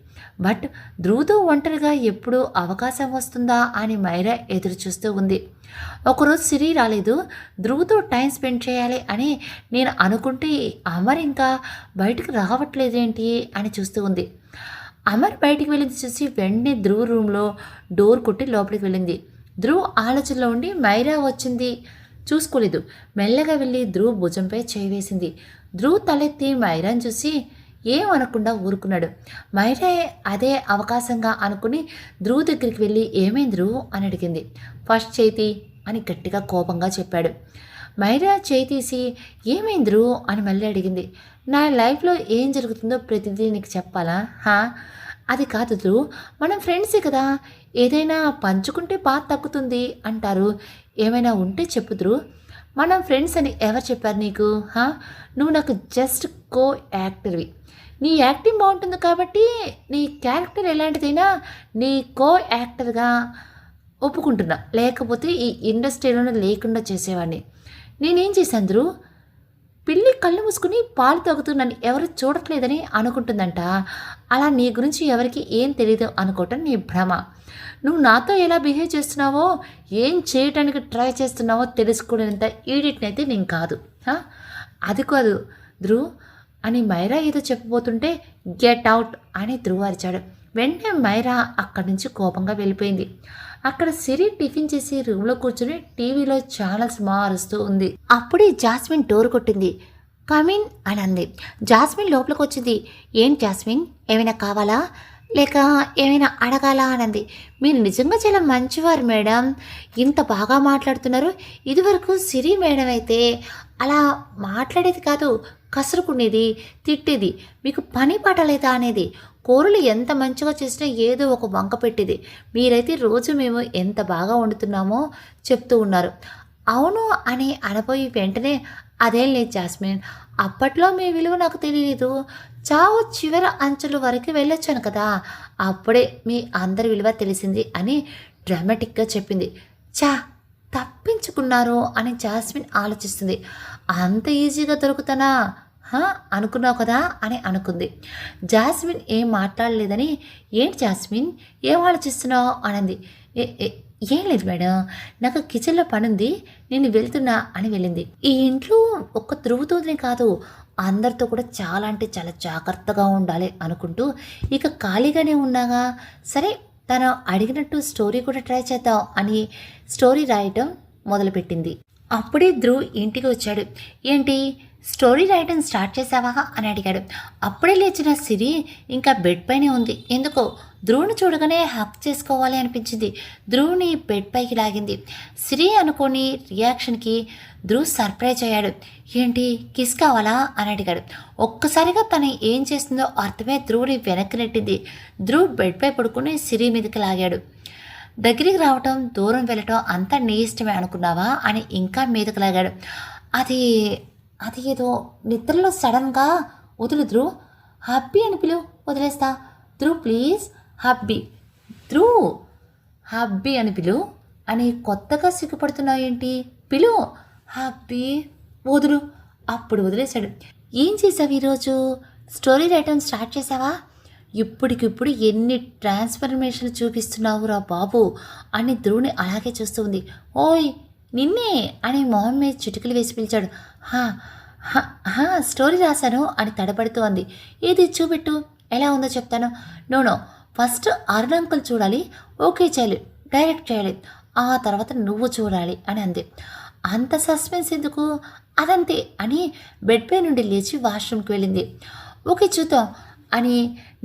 Speaker 1: బట్ ధ్రువ్తో ఒంటరిగా ఎప్పుడు అవకాశం వస్తుందా అని మైరా ఎదురు చూస్తూ ఉంది. ఒకరోజు సిరి రాలేదు, ధ్రువ్తో టైం స్పెండ్ చేయాలి అని నేను అనుకుంటే అమర్ ఇంకా బయటకు రావట్లేదేంటి అని చూస్తూ ఉంది. అమర్ బయటికి వెళ్ళింది చూసి వెంటనే ధ్రువ్ రూమ్లో డోర్ కొట్టి లోపలికి వెళ్ళింది. ధ్రువ్ ఆలోచనలో ఉండి మైరా వచ్చింది చూసుకోలేదు. మెల్లగా వెళ్ళి ధ్రువ్ భుజంపై చేయి వేసింది. ధ్రువ్ తలెత్తి మైరాని చూసి ఏమనకుండా ఊరుకున్నాడు. మైరా అదే అవకాశంగా అనుకుని ధ్రువ్ దగ్గరికి వెళ్ళి ఏమైంది ధ్రువ్ అని అడిగింది. ఫస్ట్ చేతి అని గట్టిగా కోపంగా చెప్పాడు. మైరా చేయి తీసి ఏమైంది ధ్రువ్ అని మళ్ళీ అడిగింది. నా లైఫ్లో ఏం జరుగుతుందో ప్రతిదీ నీకు చెప్పాలా? అది కాదు ధ్రువ్, మనం ఫ్రెండ్సే కదా, ఏదైనా పంచుకుంటే బాధ తగ్గుతుంది అంటారు, ఏమైనా ఉంటే చెప్పు ధ్రువ్. మనం ఫ్రెండ్స్ అని ఎవరు చెప్పారు నీకు? నువ్వు నాకు జస్ట్ కో యాక్టర్వి. నీ యాక్టింగ్ బాగుంటుంది కాబట్టి నీ క్యారెక్టర్ ఎలాంటిదైనా నీ కో యాక్టర్గా ఒప్పుకుంటున్నా, లేకపోతే ఈ ఇండస్ట్రీలోనే లేకుండా చేసేవాడిని. నేనేం చేశాను ధ్రువ్? పిల్లి కళ్ళు మూసుకుని పాలు తాగుతున్నాను ఎవరు చూడట్లేదని అనుకుంటుందంట. అలా నీ గురించి ఎవరికి ఏం తెలియదు అనుకోవటం నీ భ్రమ. నువ్వు నాతో ఎలా బిహేవ్ చేస్తున్నావో, ఏం చేయటానికి ట్రై చేస్తున్నావో తెలుసుకోలేనంత ఈడిట్ని అయితే నేను కాదు. అది కాదు ధ్రువ్ అని మైరా ఏదో చెప్పబోతుంటే గెట్ అవుట్ అని ధ్రువ్ అరిచాడు. వెంటనే మైరా అక్కడి నుంచి కోపంగా వెళ్ళిపోయింది. అక్కడ సిరి టిఫిన్ చేసి రూమ్లో కూర్చుని టీవీలో ఛానల్స్ మారుస్తూ ఉంది. అప్పుడే జాస్మిన్ డోర్ కొట్టింది. కమిన్ అని అంది. జాస్మిన్ లోపలికి వచ్చింది. ఏంటి జాస్మిన్, ఏమైనా కావాలా లేక ఏమైనా అడగాలా అనంది. మీరు నిజంగా చాలా మంచివారు మేడం, ఇంత బాగా మాట్లాడుతున్నారు. ఇదివరకు సిరి మేడం అయితే అలా మాట్లాడేది కాదు, కసురుకునేది, తిట్టేది, మీకు పని పాట లేదా అనేది. కూరలు ఎంత మంచిగా చేసినా ఏదో ఒక వంక పెట్టేది. మీరైతే రోజు మేము ఎంత బాగా వండుతున్నామో చెప్తూ ఉన్నారు. అవును అని అనబోయి వెంటనే అదేం లేదు జాస్మిన్, అప్పట్లో మీ విలువ నాకు తెలియదు, చావు చివరి అంచుల వరకు వెళ్ళొచ్చాను కదా, అప్పుడే మీ అందరి విలువ తెలిసింది అని డ్రామాటిక్గా చెప్పింది. తప్పించుకున్నారు అని జాస్మిన్ ఆలోచిస్తుంది. అంత ఈజీగా దొరుకుతానా అనుకున్నావు కదా అని అనుకుంది. జాస్మిన్ ఏం మాట్లాడలేదని ఏంటి జాస్మిన్ ఏం ఆలోచిస్తున్నావు అనంది. ఏం లేదు మేడం. నాకు కిచెన్‌లో పనుంది. నేను వెళ్తున్నా అని వెళ్ళింది. ఈ ఇంట్లో ఒక్క ధ్రువతోనే కాదు, అందరితో కూడా చాలా అంటే చాలా జాగ్రత్తగా ఉండాలి అనుకుంటూ, ఇక ఖాళీగానే ఉన్నాగా, సరే తను అడిగినట్టు స్టోరీ కూడా ట్రై చేద్దాం అని స్టోరీ రాయటం మొదలుపెట్టింది. అప్పుడే ధ్రువ్ ఇంటికి వచ్చాడు. ఏంటి స్టోరీ రాయటం స్టార్ట్ చేసావా అని అడిగాడు. అప్పుడే లేచిన సిరి ఇంకా బెడ్ పైనే ఉంది. ఎందుకో ధ్రువుని చూడగానే హక్ చేసుకోవాలి అనిపించింది. ధ్రువుని బెడ్ పైకి లాగింది. సిరి అనుకోని రియాక్షన్కి ధ్రువ్ సర్ప్రైజ్ అయ్యాడు. ఏంటి కిస్ కావాలా అని అడిగాడు. ఒక్కసారిగా తను ఏం చేస్తుందో అర్థమే ధ్రువుని వెనక్కి నెట్టింది. ధ్రువ్ బెడ్ పై పడుకుని సిరి మీదకి లాగాడు. దగ్గరికి రావటం దూరం వెళ్ళటం అంతా నీ ఇష్టమే అనుకున్నావా అని ఇంకా మీదకి లాగాడు. అది అది ఏదో నిద్రలో సడన్గా వదులు ధ్రువ్, హబ్బీ అని పిలువు, వదిలేస్తా. Dhruv please, hubby, Dhruv hubby అని పిలువు అని కొత్తగా సిగ్గుపడుతున్నావు ఏంటి, పిలువు, హబ్బీ, వదులు. అప్పుడు వదిలేశాడు. ఏం చేసావు ఈరోజు, స్టోరీ రాయటం స్టార్ట్ చేసావా? ఇప్పటికిప్పుడు ఎన్ని ట్రాన్స్ఫర్మేషన్లు చూపిస్తున్నావురా బాబు అని ధ్రువుని అలాగే చూస్తూ ఉంది. ఓయ్ నిన్నే అని మొహం మీద చిటికలు వేసి పిలిచాడు. హా హా స్టోరీ రాశాను అని తడబడుతూ అంది. ఏది చూపెట్టు, ఎలా ఉందో చెప్తాను. నో ఫస్ట్ అరుణ్ అంకుల్ చూడాలి, ఓకే చేయాలి, డైరెక్ట్ చేయాలి, ఆ తర్వాత నువ్వు చూడాలి అని అంది. అంత సస్పెన్స్ ఎందుకు, అదంతే అని బెడ్ పై నుండి లేచి వాష్రూమ్కి వెళ్ళింది. ఓకే చూద్దాం అని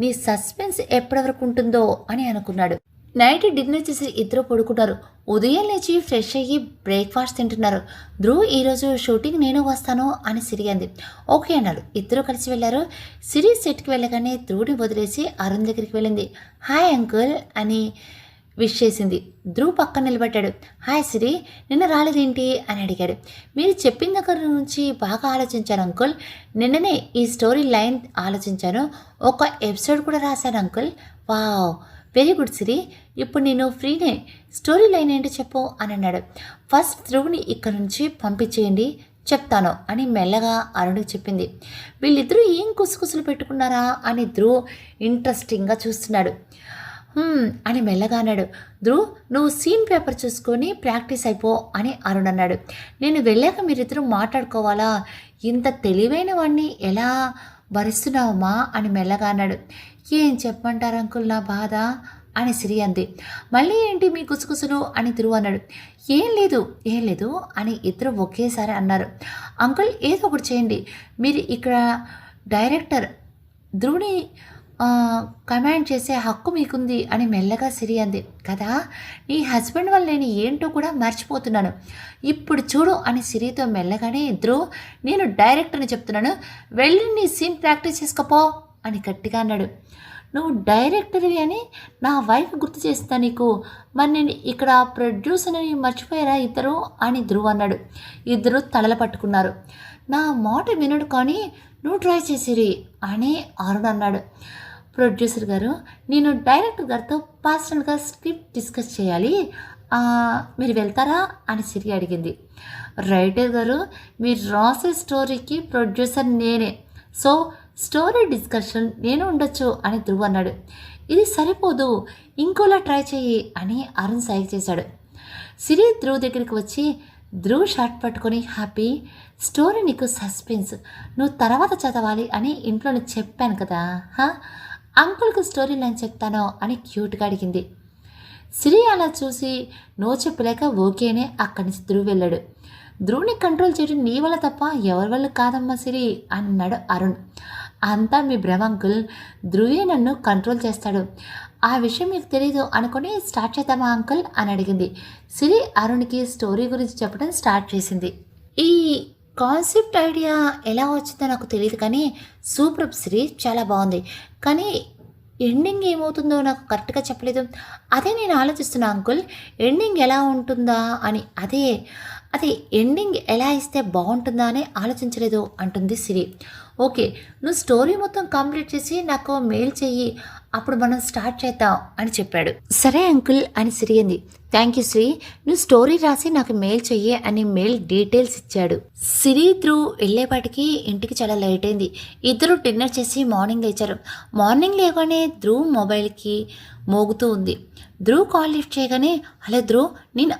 Speaker 1: నీ సస్పెన్స్ ఎప్పటి వరకు ఉంటుందో అని అనుకున్నాడు. నైట్ డిన్నర్ చేసి ఇద్దరు పడుకుంటారు. ఉదయం లేచి ఫ్రెష్ అయ్యి బ్రేక్ఫాస్ట్ తింటున్నారు. ధ్రువ్ ఈరోజు షూటింగ్ నేను వస్తాను అని సిరి అంది. ఓకే అన్నాడు. ఇద్దరు కలిసి వెళ్ళారు. సిరి సెట్కి వెళ్ళగానే ధ్రువుని వదిలేసి అరుణ్ దగ్గరికి వెళ్ళింది. హాయ్ అంకుల్ అని విష్ చేసింది. ధ్రువ్ పక్కన నిలబడ్డాడు. హాయ్ సిరి, నిన్న రాలేదేంటి అని అడిగాడు. మీరు చెప్పిన దగ్గర నుంచి బాగా ఆలోచించాను అంకుల్. నిన్ననే ఈ స్టోరీ లైన్ ఆలోచించాను, ఒక ఎపిసోడ్ కూడా రాశాను అంకుల్. వావ్, వెరీ గుడ్ సిరి, ఇప్పుడు నేను ఫ్రీనే, స్టోరీ లైన్ ఏంటి చెప్పు అని అన్నాడు. ఫస్ట్ ధ్రువుని ఇక్కడ నుంచి పంపించేయండి, చెప్తాను అని మెల్లగా అరుణ్కి చెప్పింది. వీళ్ళిద్దరూ ఏం కుసుకుసులు పెట్టుకున్నారా అని ధ్రువ్ ఇంట్రెస్టింగ్గా చూస్తున్నాడు. అని మెల్లగా అన్నాడు. ధ్రువ్ నువ్వు సీన్ పేపర్ చూసుకొని ప్రాక్టీస్ అయిపో అని అరుణ్ అన్నాడు. నేను వెళ్ళాక మీరిద్దరూ మాట్లాడుకోవాలా, ఇంత తెలివైన వాడిని ఎలా భరిస్తున్నావమ్మా అని మెల్లగా అన్నాడు. ఏం చెప్పమంటారు అంకుల్ నా బాధ అని సిరి అంది. మళ్ళీ ఏంటి మీ గుసగుసలు అని ధ్రువ్ అన్నాడు. ఏం లేదు అని ఇద్దరు ఒకేసారి అన్నారు. అంకుల్ ఏదో ఒకటి చేయండి, మీరు ఇక్కడ డైరెక్టర్, ధ్రువుని కమాండ్ చేసే హక్కు మీకుంది అని మెల్లగా సిరి అంది. కదా నీ హస్బెండ్ వల్ల నేను ఏంటో కూడా మర్చిపోతున్నాను, ఇప్పుడు చూడు అని సిరితో మెల్లగానే ధ్రువ్ నేను డైరెక్టర్ని చెప్తున్నాను, వెళ్ళి నీ సీన్ ప్రాక్టీస్ చేసుకోపో అని గట్టిగా అన్నాడు. నువ్వు డైరెక్టర్వి అని నా వైఫ్ గుర్తు చేస్తా నీకు, మరి నేను ఇక్కడ ప్రొడ్యూసర్ అని మర్చిపోయారా ఇద్దరు అని ధ్రువ్ అన్నాడు. ఇద్దరు తలలు పట్టుకున్నారు. నా మాట వినడు కానీ నువ్వు ట్రై చేసిరి అని అరుణ్ అన్నాడు. ప్రొడ్యూసర్ గారు, నేను డైరెక్టర్ గారితో పర్సనల్గా స్క్రిప్ట్ డిస్కస్ చేయాలి, మీరు వెళ్తారా అని సిరి అడిగింది. రైటర్ గారు, మీరు రాసే స్టోరీకి ప్రొడ్యూసర్ నేనే, సో స్టోరీ డిస్కషన్ నేను ఉండొచ్చు అని ధ్రువ్ అన్నాడు. ఇది సరిపోదు, ఇంకోలా ట్రై చేయి అని అరుణ్ సైగ చేశాడు. సిరి ధ్రువ్ దగ్గరికి వచ్చి ధ్రువ్ షర్ట్ పట్టుకొని, హ్యాపీ, స్టోరీ నీకు సస్పెన్స్, నువ్వు తర్వాత చదవాలి అని ఇంట్లో చెప్పాను కదా, అంకుల్కి స్టోరీ లైన్ చెప్తాను అని క్యూట్గా అడిగింది. సిరి అలా చూసి నో చెప్పలేక ఓకేనే అక్కడి నుంచి ధ్రువ్ వెళ్ళాడు. ధ్రువ్ని కంట్రోల్ చేయడం నీ వల్ల తప్ప ఎవరి వల్ల కాదమ్మా సిరి అన్నాడు అరుణ్. అంతా మీ భ్రమ అంకుల్, ధ్రువే నన్ను కంట్రోల్ చేస్తాడు, ఆ విషయం మీకు తెలీదు అనుకుని స్టార్ట్ చేద్దామా అంకుల్ అని అడిగింది. సిరి అరుణ్కి స్టోరీ గురించి చెప్పడం స్టార్ట్ చేసింది. ఈ కాన్సెప్ట్ ఐడియా ఎలా వచ్చిందో నాకు తెలియదు కానీ సూపర్ సిరి, చాలా బాగుంది, కానీ ఎండింగ్ ఏమవుతుందో నాకు కరెక్ట్గా చెప్పలేదు, అదే నేను ఆలోచిస్తున్నా అంకుల్, ఎండింగ్ ఎలా ఉంటుందా అని. అదే అది ఎండింగ్ ఎలా ఇస్తే బాగుంటుందా అని ఆలోచించలేదు అంటుంది సిరి. ఓకే, నువ్వు స్టోరీ మొత్తం కంప్లీట్ చేసి నాకు మెయిల్ చెయ్యి, అప్పుడు మనం స్టార్ట్ చేద్దాం అని చెప్పాడు. సరే అంకుల్ అని సిరి అంది. థ్యాంక్ యూ శ్రీ, నువ్వు స్టోరీ రాసి నాకు మెయిల్ చెయ్యి అని మెయిల్ డీటెయిల్స్ ఇచ్చాడు. సిరి ధ్రువ్ వెళ్ళేపాటికి ఇంటికి చాలా లేట్ అయింది. ఇద్దరు డిన్నర్ చేసి మార్నింగ్ లేచారు. మార్నింగ్ లేవగానే ధ్రువ్ మొబైల్కి మోగుతూ ఉంది. ధ్రువ్ కాల్ లిఫ్ట్ చేయగానే, హలో ధ్రువ్, నేను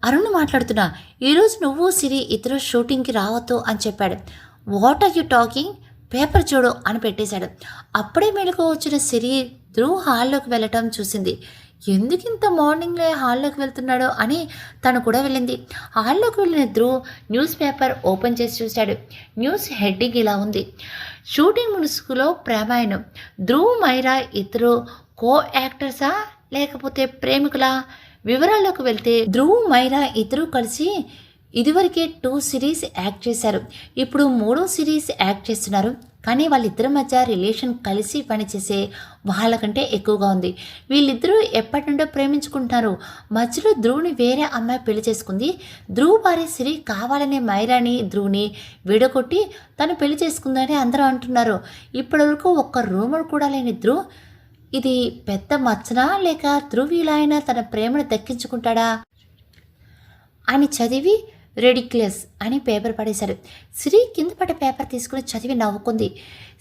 Speaker 1: అరుణ్ మాట్లాడుతున్నా, ఈరోజు నువ్వు సిరి ఇద్దరు షూటింగ్కి రావద్దు అని చెప్పాడు. What are you talking, paper చూడు అని పెట్టేశాడు. అప్పుడే మెలకు వచ్చిన సిరి ధ్రువ్ హాల్లోకి వెళ్ళటం చూసింది. ఎందుకు ఇంత మార్నింగ్లే హాల్లోకి వెళ్తున్నాడో అని తను కూడా వెళ్ళింది. హాల్లోకి వెళ్ళిన ధ్రువ్ న్యూస్ పేపర్ ఓపెన్ చేసి చూశాడు. న్యూస్ హెడ్డింగ్ ఇలా ఉంది, షూటింగ్ ముసుగులో ప్రేమాయణం, ధ్రువ్ మైరా ఇద్దరు కో యాక్టర్సా లేకపోతే ప్రేమికులా? వివరాల్లోకి వెళ్తే ధ్రువ్ మైరా ఇద్దరూ కలిసి ఇదివరకే 2 సిరీస్ యాక్ట్ చేశారు. ఇప్పుడు 3వ సిరీస్ యాక్ట్ చేస్తున్నారు. కానీ వాళ్ళిద్దరి మధ్య రిలేషన్ కలిసి పనిచేసే వాళ్ళకంటే ఎక్కువగా ఉంది. వీళ్ళిద్దరూ ఎప్పటి నుండో ప్రేమించుకుంటున్నారు. మధ్యలో ధ్రువ్ని వేరే అమ్మాయి పెళ్లి చేసుకుంది. ధ్రువ్ భార్య సిరి కావాలనే మైరాని ధ్రువ్ని విడగొట్టి తను పెళ్లి చేసుకుందని అందరూ అంటున్నారు. ఇప్పటివరకు ఒక్క రూమర్ కూడా లేని ధ్రువ్ ఇది పెద్ద మచ్చనా లేక ధ్రువ్ ఇలా అయినా తన ప్రేమను దక్కించుకుంటాడా అని చదివి రెడిక్యులస్ అని పేపర్ పడేశాడు. సిరి కింద పడ్డ పేపర్ తీసుకుని చదివి నవ్వుకుంది.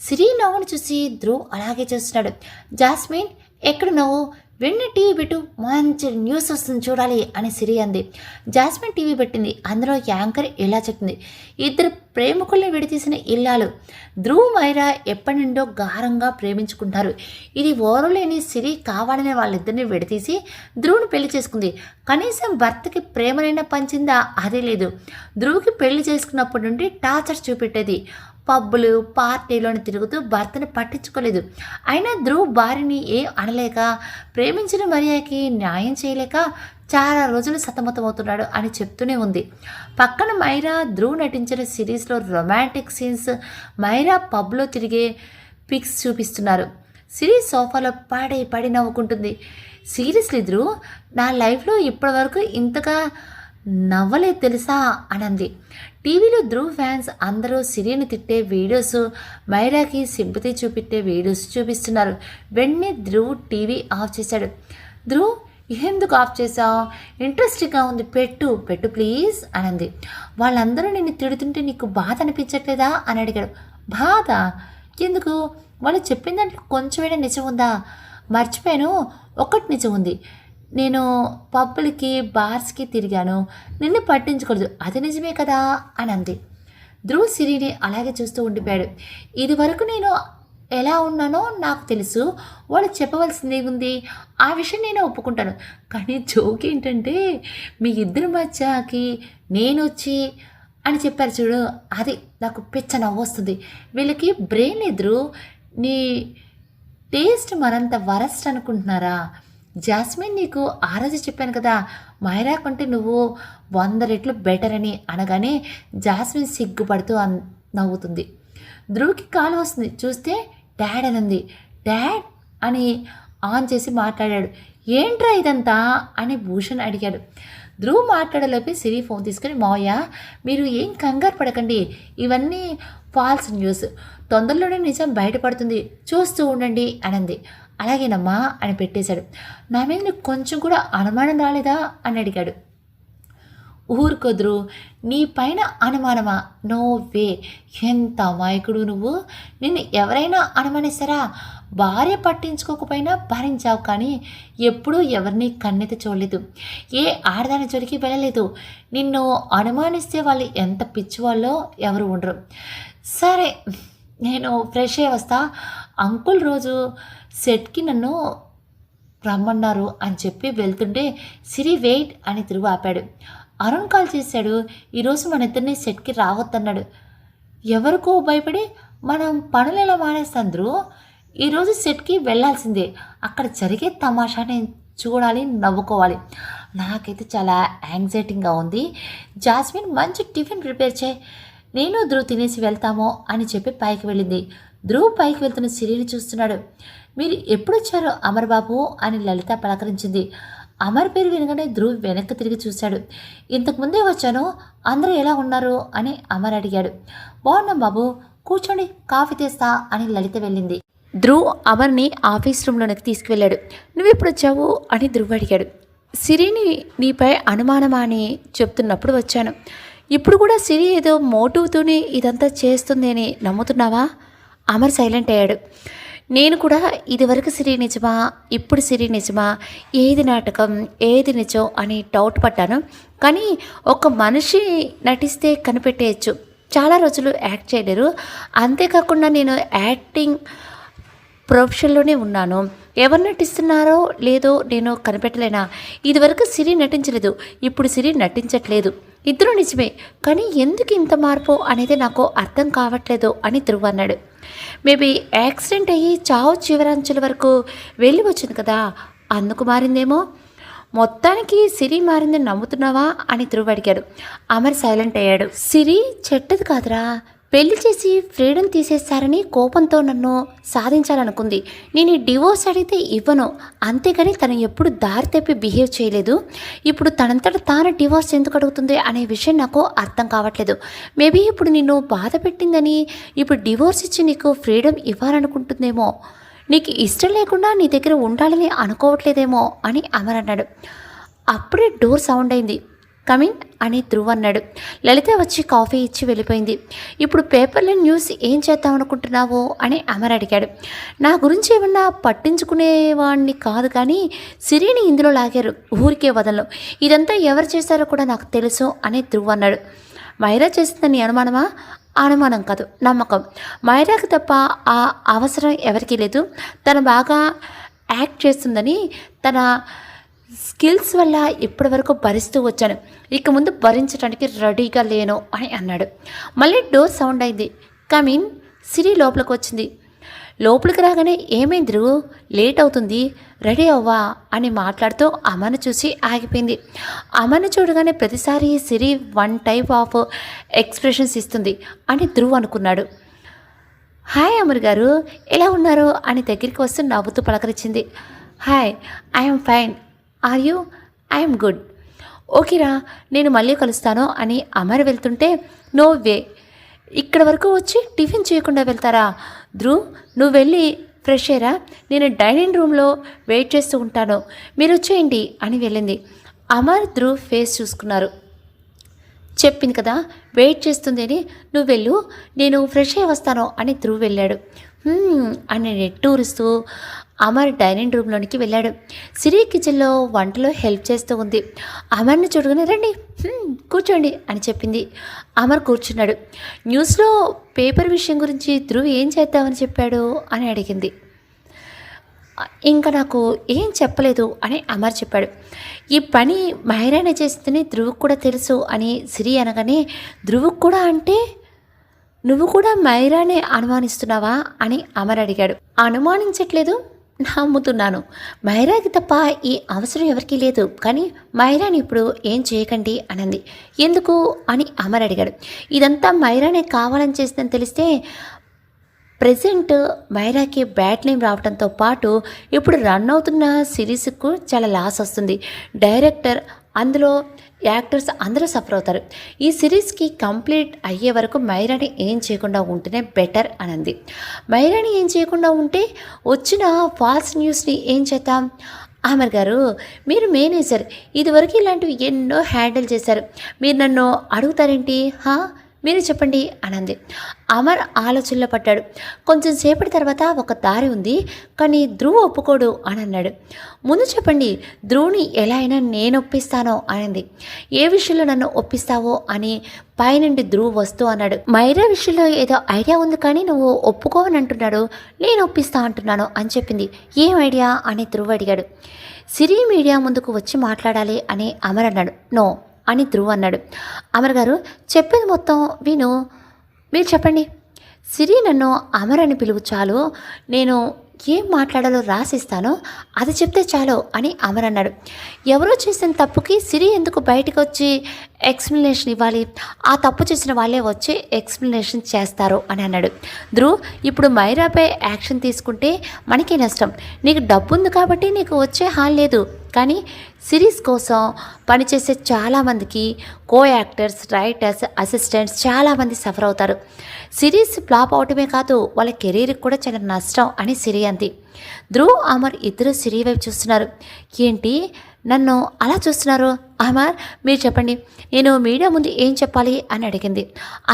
Speaker 1: సిరి నవ్వును చూసి ధ్రువ్ అలాగే చూస్తున్నాడు. జాస్మిన్, ఎక్కడ నవ్వు, వెంటనే టీవీ పెట్టు, మంచి న్యూస్ వస్తుంది చూడాలి అని సిరి అంది. జాస్మిన్ టీవీ పెట్టింది. అందులో యాంకర్ ఇలా చెప్పింది, ఇద్దరు ప్రేమికుల్ని విడతీసిన ఇల్లాలు ధ్రువ్ మైరా ఎప్పటి నుండో గారంగా ప్రేమించుకుంటారు. ఇది ఓరలేని సిరి కావాలనే వాళ్ళిద్దరిని విడతీసి ధ్రువ్ని పెళ్లి చేసుకుంది. కనీసం భర్తకి ప్రేమనైనా పంచిందా? అది లేదు. ధ్రువ్కి పెళ్లి చేసుకున్నప్పటి నుండి టార్చర్ చూపెట్టేది. పబ్బులు పార్టీలోని తిరుగుతూ భర్తను పట్టించుకోలేదు. అయినా ధ్రువ్ భార్యని ఏం అనలేక, ప్రేమించిన మరియాకి న్యాయం చేయలేక చాలా రోజులు సతమతమవుతున్నాడు అని చెప్తూనే ఉంది. పక్కన మైరా ధ్రువ్ నటించిన సిరీస్లో రొమాంటిక్ సీన్స్, మైరా పబ్లో తిరిగే పిక్స్ చూపిస్తున్నారు. సిరీస్ సోఫాలో పడి నవ్వుకుంటుంది. సీరియస్లీ ధ్రువ్, నా లైఫ్లో ఇప్పటివరకు ఇంతగా నవ్వలేదు తెలుసా అనంది. టీవీలో ధ్రువ్ ఫ్యాన్స్ అందరూ సిరిని తిట్టే వీడియోస్, మైరాకి సింపతి చూపెట్టే వీడియోస్ చూపిస్తున్నారు. వెంటనే ధ్రువ్ టీవీ ఆఫ్ చేశాడు. ధ్రువ్, ఎందుకు ఆఫ్ చేసావు? ఇంట్రెస్టింగ్గా ఉంది, పెట్టు ప్లీజ్ అనంది. వాళ్ళందరూ నిన్ను తిడుతుంటే నీకు బాధ అనిపించట్లేదా అని అడిగాడు. బాధ ఎందుకు? వాళ్ళు చెప్పిన దాంట్లో కొంచెమైనా నిజం ఉందా? మర్చిపోయాను, ఒకటి నిజం ఉంది. నేను పబ్బులకి బార్స్కి తిరిగాను, నిన్ను పట్టించుకోలేదు, అది నిజమే కదా అని అంది. ధ్రువ్ సిరిని అలాగే చూస్తూ ఉండిపోయాడు. ఇది వరకు నేను ఎలా ఉన్నానో నాకు తెలుసు, వాళ్ళు చెప్పవలసింది ఉంది, ఆ విషయం నేను ఒప్పుకుంటాను. కానీ జోక్ ఏంటంటే మీ ఇద్దరి మధ్యకి నేను వచ్చి అని చెప్పారు చూడు, అది నాకు పిచ్చ నవ్వు వస్తుంది. వీళ్ళకి బ్రెయిన్ ఎదురు, నీ టేస్ట్ మరంత వరస్ట్ అనుకుంటున్నారా? జాస్మిన్, నీకు ఆ రోజు చెప్పాను కదా, మైరా కంటే నువ్వు 100 రెట్లు బెటర్ అని అనగానే జాస్మిన్ సిగ్గుపడుతూ నవ్వుతుంది. ధ్రువ్కి కాల్ వస్తుంది. చూస్తే డాడ్ అనంది. డాడ్ అని ఆన్ చేసి మాట్లాడాడు. ఏంట్రా ఇదంతా అని భూషణ్ అడిగాడు. ధ్రువ్ మాట్లాడలేపి సిరి ఫోన్ తీసుకుని, మావయ్య మీరు ఏం కంగారు పడకండి, ఇవన్నీ ఫాల్స్ న్యూస్, తొందరలోనే నిజం బయటపడుతుంది, చూస్తూ ఉండండి అనంది. అలాగేనమ్మా అని పెట్టేశాడు. నా మీద నీకు కొంచెం కూడా అనుమానం రాలేదా అని అడిగాడు. ఊరుకొద్రు, నీ పైన అనుమానమా? నో వే, ఎంత అమాయకుడు నువ్వు. నిన్ను ఎవరైనా అనుమానిస్తారా? భార్య పట్టించుకోకపోయినా భరించావు, కానీ ఎప్పుడూ ఎవరిని కన్నెత్తి చూడలేదు, ఏ ఆడదాని జోలికి వెళ్ళలేదు. నిన్ను అనుమానిస్తే వాళ్ళు ఎంత పిచ్చివాళ్ళో ఎవరు ఉండరు. సరే, నేను ఫ్రెష్ అయ్యి వస్తా, అంకుల్ రోజు సెట్కి నన్ను రమ్మన్నారు అని చెప్పి వెళ్తుంటే సిరి వెయిట్ అని తిరుగు ఆపాడు. అరుణ్ కాల్ చేశాడు. ఈరోజు మన ఇద్దరిని సెట్కి రావద్దన్నాడు. ఎవరికో భయపడి మనం పనులు ఎలా మానేస్తాం ధ్రువ్? ఈరోజు సెట్కి వెళ్ళాల్సిందే, అక్కడ జరిగే తమాషాని చూడాలి, నవ్వుకోవాలి. నాకైతే చాలా యాంగ్జైటీగా ఉంది. జాస్మిన్, మంచి టిఫిన్ ప్రిపేర్ చేయి, నేను ధ్రువ్ తినేసి వెళ్తామో అని చెప్పి పైకి వెళ్ళింది. ధ్రువ్ పైకి వెళ్తున్న సిరిని చూస్తున్నాడు. మీరు ఎప్పుడొచ్చారో అమర్బాబు అని లలిత పలకరించింది. అమర్ పేరు వినగానే ధ్రువ్ వెనక్కి తిరిగి చూశాడు. ఇంతకు ముందే వచ్చాను, అందరూ ఎలా ఉన్నారు అని అమర్ అడిగాడు. బాగున్నాం బాబు, కూర్చోండి, కాఫీ తెస్తా అని లలిత వెళ్ళింది. ధ్రువ్ అమర్ని ఆఫీస్ రూమ్లోనికి తీసుకువెళ్ళాడు. నువ్వెప్పుడు వచ్చావు అని ధ్రువ్ అడిగాడు. సిరిని నీపై అనుమానమా అని చెప్తున్నప్పుడు వచ్చాను. ఇప్పుడు కూడా సిరి ఏదో మోటివ్తోనే ఇదంతా చేస్తుంది అని నమ్ముతున్నావా? అమర్ సైలెంట్ అయ్యాడు. నేను కూడా ఇదివరకు సిరి నిజమా, ఇప్పుడు సిరి నిజమా, ఏది నాటకం ఏది నిజం అని డౌట్ పడ్డాను. కానీ ఒక మనిషి నటిస్తే కనిపెట్టేయచ్చు, చాలా రోజులు యాక్ట్ చేయలేరు. అంతేకాకుండా నేను యాక్టింగ్ ప్రొఫెషన్లోనే ఉన్నాను. ఎవరు నటిస్తున్నారో లేదో నేను కనిపెట్టలేనా? ఇదివరకు సిరి నటించలేదు, ఇప్పుడు సిరి నటించట్లేదు. ఇద్దరు నిజమే, కానీ ఎందుకు ఇంత మార్పు అనేది నాకు అర్థం కావట్లేదు అని ధ్రువ్ అన్నాడు. మేబీ యాక్సిడెంట్ అయ్యి చావు చివరంచుల వరకు వెళ్ళి వచ్చింది కదా, అందుకు మారిందేమో. మొత్తానికి సిరి మారిందని నమ్ముతున్నావా అని ధ్రువ్ అడిగాడు. అమర్ సైలెంట్ అయ్యాడు. సిరి చెడ్డది కాదురా, పెళ్లి చేసి ఫ్రీడమ్ తీసేస్తారని కోపంతో నన్ను సాధించాలనుకుంది. నేను ఈ డివోర్స్ అడిగితే ఇవ్వను, అంతేగాని తను ఎప్పుడు దారి తప్పి బిహేవ్ చేయలేదు. ఇప్పుడు తనంతట తాను డివోర్స్ ఎందుకు అడుగుతుంది అనే విషయం నాకు అర్థం కావట్లేదు. మేబీ ఇప్పుడు నిన్ను బాధ పెట్టిందని ఇప్పుడు డివోర్స్ ఇచ్చి నీకు ఫ్రీడమ్ ఇవ్వాలనుకుంటుందేమో. నీకు ఇష్టం లేకుండా నీ దగ్గర ఉండాలని అనుకోవట్లేదేమో అని అమర్ అన్నాడు. అప్పుడే డోర్ సౌండ్ అయింది. కమిన్ అని ధ్రువ్ అన్నాడు. లలిత వచ్చి కాఫీ ఇచ్చి వెళ్ళిపోయింది. ఇప్పుడు పేపర్లో న్యూస్ ఏం చేద్దాం అనుకుంటున్నావు అని అమర్ అడిగాడు. నా గురించి ఏమన్నా పట్టించుకునేవాడిని కాదు, కానీ సిరిని ఇందులో లాగారు, ఊరికే వదలను. ఇదంతా ఎవరు చేశారో కూడా నాకు తెలుసు అని ధ్రువ్ అన్నాడు. మైరా చేసిందని అనుమానమా? అనుమానం కాదు, నమ్మకం. మైరాకు తప్ప ఆ అవసరం ఎవరికీ లేదు. తను బాగా యాక్ట్ చేస్తుందని తన స్కిల్స్ వల్ల ఇప్పటి వరకు భరిస్తూ వచ్చాను, ఇక ముందు భరించడానికి రెడీగా లేను అని అన్నాడు. మళ్ళీ డోర్ సౌండ్ అయింది. కమిన్. సిరి లోపలికి వచ్చింది. లోపలికి రాగానే ఏమైంది, లేట్ అవుతుంది, రెడీ అవ్వా అని మాట్లాడుతూ అమర్ని చూసి ఆగిపోయింది. అమర్ని చూడగానే ప్రతిసారి సిరి వన్ టైప్ ఆఫ్ ఎక్స్ప్రెషన్స్ ఇస్తుంది అని ధ్రువ్ అనుకున్నాడు. హాయ్ అమర్ గారు, ఎలా ఉన్నారు అని దగ్గరికి వస్తూ నవ్వుతూ పలకరించింది. Hi, I'm fine, are you? I'm good. ఓకేరా, నేను మళ్ళీ కలుస్తాను అని అమర్ వెళ్తుంటే, నో వే, ఇక్కడ వరకు వచ్చి టిఫిన్ చేయకుండా వెళ్తారా? ధ్రువ్, నువ్వు వెళ్ళి ఫ్రెష్ అయ్యారా, నేను డైనింగ్ రూమ్లో వెయిట్ చేస్తూ ఉంటాను, మీరు వచ్చేయండి అని వెళ్ళింది. అమర్ ధ్రువ్ ఫేస్ చూసుకున్నారు. చెప్పింది కదా వెయిట్ చేస్తుంది అని, నువ్వు వెళ్ళు, నేను ఫ్రెష్ అయ్యి వస్తాను అని ధ్రువ్ వెళ్ళాడు. అని నెట్టూరుస్తూ అమర్ డైనింగ్ రూమ్లోనికి వెళ్ళాడు. సిరి కిచెన్లో వంటలో హెల్ప్ చేస్తూ ఉంది. అమర్ని చూడగానే రండి, కూర్చోండి అని చెప్పింది. అమర్ కూర్చున్నాడు. న్యూస్లో పేపర్ విషయం గురించి ధ్రువ్ ఏం చేద్దామని చెప్పాడు అని అడిగింది. ఇంకా నాకు ఏం చెప్పలేదు అని అమర్ చెప్పాడు. ఈ పని మైరానే చేస్తుందని ధ్రువుకు కూడా తెలుసు అని సిరి అనగానే, ధ్రువుకు కూడా అంటే నువ్వు కూడా మైరానే అనుమానిస్తున్నావా అని అమర్ అడిగాడు. అనుమానించట్లేదు, నమ్ముతున్నాను. మైరాకి తప్ప ఈ అవసరం ఎవరికీ లేదు, కానీ మైరాని ఇప్పుడు ఏం చేయకండి అనంది. ఎందుకు అని అమర్ అడిగాడు. ఇదంతా మైరానే కావాలని చేసిందని తెలిస్తే ప్రెజెంట్ మైరాకి బ్యాడ్ నేమ్ రావడంతో పాటు ఇప్పుడు రన్ అవుతున్న సిరీస్కు చాలా లాస్ వస్తుంది. డైరెక్టర్, అందులో యాక్టర్స్ అందరూ సఫర్ అవుతారు. ఈ సిరీస్కి కంప్లీట్ అయ్యే వరకు మైరాని ఏం చేయకుండా ఉంటేనే బెటర్ అనంది. మైరాని ఏం చేయకుండా ఉంటే వచ్చిన ఫాల్స్ న్యూస్ని ఏం చేద్దాం? అమర్ గారు, మీరు మేనేజర్, ఇదివరకు ఇలాంటివి ఎన్నో హ్యాండిల్ చేశారు, మీరు నన్ను అడుగుతారేంటి? మీరు చెప్పండి అనంది. అమర్ ఆలోచనలో పడ్డాడు. కొంచెం సేపటి తర్వాత ఒక దారి ఉంది, కానీ ధ్రువ్ ఒప్పుకోడు అని అన్నాడు. ముందు చెప్పండి, ధ్రువ్ని ఎలా అయినా నేను ఒప్పిస్తానో అనింది. ఏ విషయంలో నన్ను ఒప్పిస్తావో అని పైనుండి ధ్రువ్ వస్తూ అన్నాడు. మైరా విషయంలో ఏదో ఐడియా ఉంది, కానీ నువ్వు ఒప్పుకోవని అంటున్నాడు, నేను ఒప్పిస్తా అంటున్నాను అని చెప్పింది. ఏం ఐడియా అని ధ్రువ్ అడిగాడు. సిరి మీడియా ముందుకు వచ్చి మాట్లాడాలి అని అమర్ అన్నాడు. నో అని ధ్రువ్ అన్నాడు. అమర్ గారు, చెప్పేది మొత్తం విను, మీరు చెప్పండి. సిరి నన్ను అమర్ అని పిలువు చాలు, నేను ఏం మాట్లాడాలో రాసిస్తానో అది చెప్తే చాలు అని అమర్ అన్నాడు. ఎవరో చేసిన తప్పుకి సిరి ఎందుకు బయటకు వచ్చి ఎక్స్ప్లెనేషన్ ఇవ్వాలి? ఆ తప్పు చేసిన వాళ్ళే వచ్చి ఎక్స్ప్లెనేషన్ చేస్తారు అని అన్నాడు. ధ్రువ్, ఇప్పుడు మైరాపై యాక్షన్ తీసుకుంటే మనకే నష్టం. నీకు డబ్బు ఉంది కాబట్టి నీకు వచ్చే హాల్ లేదు, కానీ సిరీస్ కోసం పనిచేసే చాలామందికి కో యాక్టర్స్, రైటర్స్, అసిస్టెంట్స్ చాలామంది సఫర్ అవుతారు. సిరీస్ ఫ్లాప్ అవటమే కాదు, వాళ్ళ కెరీర్కి కూడా చాలా నష్టం అని సిరి అంది. ధ్రువ్, అమర్ ఇద్దరు సిరి వైపు చూస్తున్నారు. ఏంటి నన్ను అలా చూస్తున్నారు? అమర్, మీరు చెప్పండి, నేను మీడియా ముందు ఏం చెప్పాలి అని అడిగింది.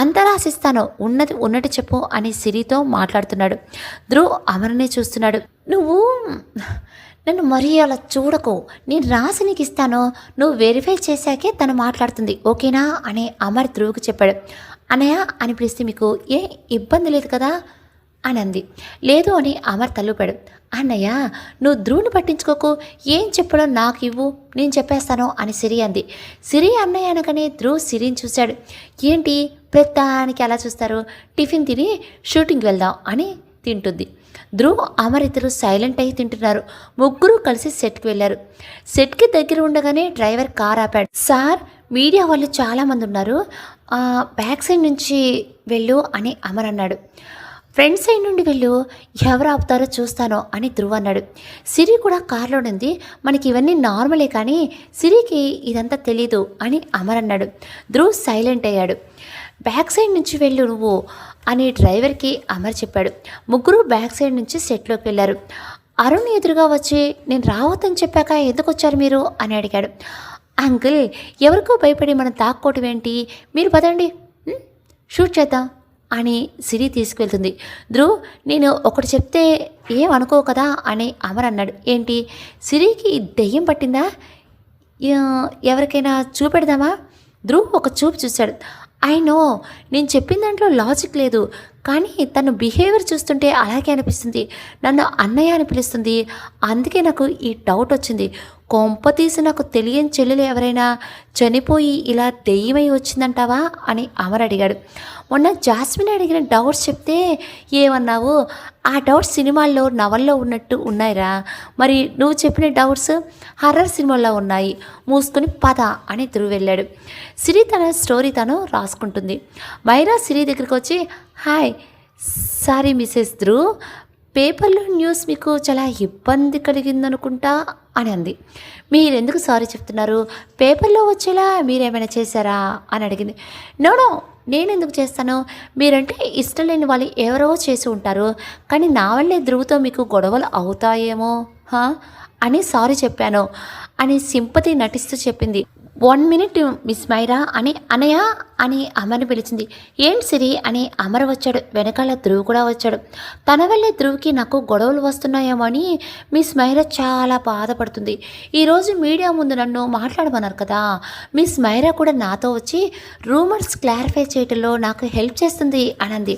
Speaker 1: అంతా రాసిస్తాను, ఉన్నది ఉన్నట్టు చెప్పు అని సిరితో మాట్లాడుతున్నాడు. ధ్రువ్ అమర్నే చూస్తున్నాడు. నువ్వు నన్ను మరీ అలా చూడకు, నేను రాసి నీకు ఇస్తాను, నువ్వు వెరిఫై చేశాకే తను మాట్లాడుతుంది, ఓకేనా అని అమర్ ధ్రువ్కి చెప్పాడు. అన్నయ్య అని పిలిస్తే మీకు ఏ ఇబ్బంది లేదు కదా అని అంది. లేదు అని అమర్ తల్లుపాడు. అన్నయ్య, నువ్వు ధ్రువుని పట్టించుకోకు, ఏం చెప్పడో నాకు ఇవ్వు, నేను చెప్పేస్తాను అని సిరి అంది. సిరి అన్నయ్య అనగానే ధ్రువ్ సిరిని చూశాడు. ఏంటి ప్రతిదానికి అలా చూస్తారు, టిఫిన్ తిని షూటింగ్కి వెళ్దాం అని తింటుంది. ధ్రువ్, అమర్ ఇద్దరు సైలెంట్ అయ్యి తింటున్నారు. ముగ్గురు కలిసి సెట్కి వెళ్ళారు. సెట్కి దగ్గర ఉండగానే డ్రైవర్ కార్ ఆపాడు. సార్, మీడియా వాళ్ళు చాలామంది ఉన్నారు, బ్యాక్ సైడ్ నుంచి వెళ్ళు అని అమర్ అన్నాడు. ఫ్రంట్ సైడ్ నుండి వెళ్ళు, ఎవరు ఆపుతారో చూస్తానో అని ధ్రువ్ అన్నాడు. సిరి కూడా కార్లో ఉంది. మనకి ఇవన్నీ నార్మలే కానీ సిరికి ఇదంతా తెలీదు అని అమర్ అన్నాడు. ధ్రువ్ సైలెంట్ అయ్యాడు. బ్యాక్ సైడ్ నుంచి వెళ్ళు నువ్వు అని డ్రైవర్కి అమర్ చెప్పాడు. ముగ్గురు బ్యాక్ సైడ్ నుంచి సెట్లోకి వెళ్ళారు. అరుణ్ ఎదురుగా వచ్చి, నేను రావద్దని చెప్పాక ఎందుకు వచ్చారు మీరు అని అడిగాడు. అంకుల్, ఎవరికో భయపడి మనం తాక్కోవటం ఏంటి, మీరు పదండి షూట్ చేద్దాం అని సిరి తీసుకువెళ్తుంది. ధ్రువ్, నేను ఒకటి చెప్తే ఏం అనుకో కదా అని అమర్ అన్నాడు. ఏంటి, సిరికి దెయ్యం పట్టిందా, ఎవరికైనా చూపెడదామా? ధ్రువ్ ఒక చూపు చూశాడు. ఐ నో, నేను చెప్పిన దాంట్లో లాజిక్ లేదు, కానీ తను బిహేవియర్ చూస్తుంటే అలాగే అనిపిస్తుంది. నన్ను అన్నయ్య అని పిలుస్తుంది, అందుకే నాకు ఈ డౌట్ వచ్చింది. కొంప తీసి నాకు తెలియని చెల్లెలు ఎవరైనా చనిపోయి ఇలా దెయ్యమై వచ్చిందంటావా అని అమర్ అడిగాడు. మొన్న జాస్మిన్ అడిగిన డౌట్స్ చెప్తే ఏమన్నావు? ఆ డౌట్స్ సినిమాల్లో, నవల్లో ఉన్నట్టు ఉన్నాయిరా. మరి నువ్వు చెప్పిన డౌట్స్ హర్రర్ సినిమాల్లో ఉన్నాయి, మూసుకొని పద అని ధ్రువ్ వెళ్ళాడు. సిరి తన స్టోరీ తను రాసుకుంటుంది. మైరా సిరి దగ్గరికి వచ్చి, హాయ్, సారీ మిసెస్ ధ్రువ్, పేపర్లో న్యూస్ మీకు చాలా ఇబ్బంది కలిగిందనుకుంటా అని అంది. మీరెందుకు సారీ చెప్తున్నారు? పేపర్లో వచ్చేలా మీరేమైనా చేశారా అని అడిగింది. నో, నేనెందుకు చేస్తాను, మీరంటే ఇష్టం లేని వాళ్ళు ఎవరో చేసి ఉంటారు, కానీ నా వల్లే ధ్రువుతో మీకు గొడవలు అవుతాయేమో అని సారీ చెప్పాను అని సింపతి నటిస్తూ చెప్పింది. 1 minute మిస్ మైరా అని అనయ్య అని అమర్ని పిలిచింది. ఏంటి సిరి అని అమర్ వచ్చాడు. వెనకాల ధ్రువ్ కూడా వచ్చాడు. తన వల్లే ధ్రువ్కి నాకు గొడవలు వస్తున్నాయేమో అని మిస్ మైరా చాలా బాధపడుతుంది. ఈరోజు మీడియా ముందు నన్ను మాట్లాడమన్నారు కదా, మిస్ మైరా కూడా నాతో వచ్చి రూమర్స్ క్లారిఫై చేయడంలో నాకు హెల్ప్ చేస్తుంది అని అంది.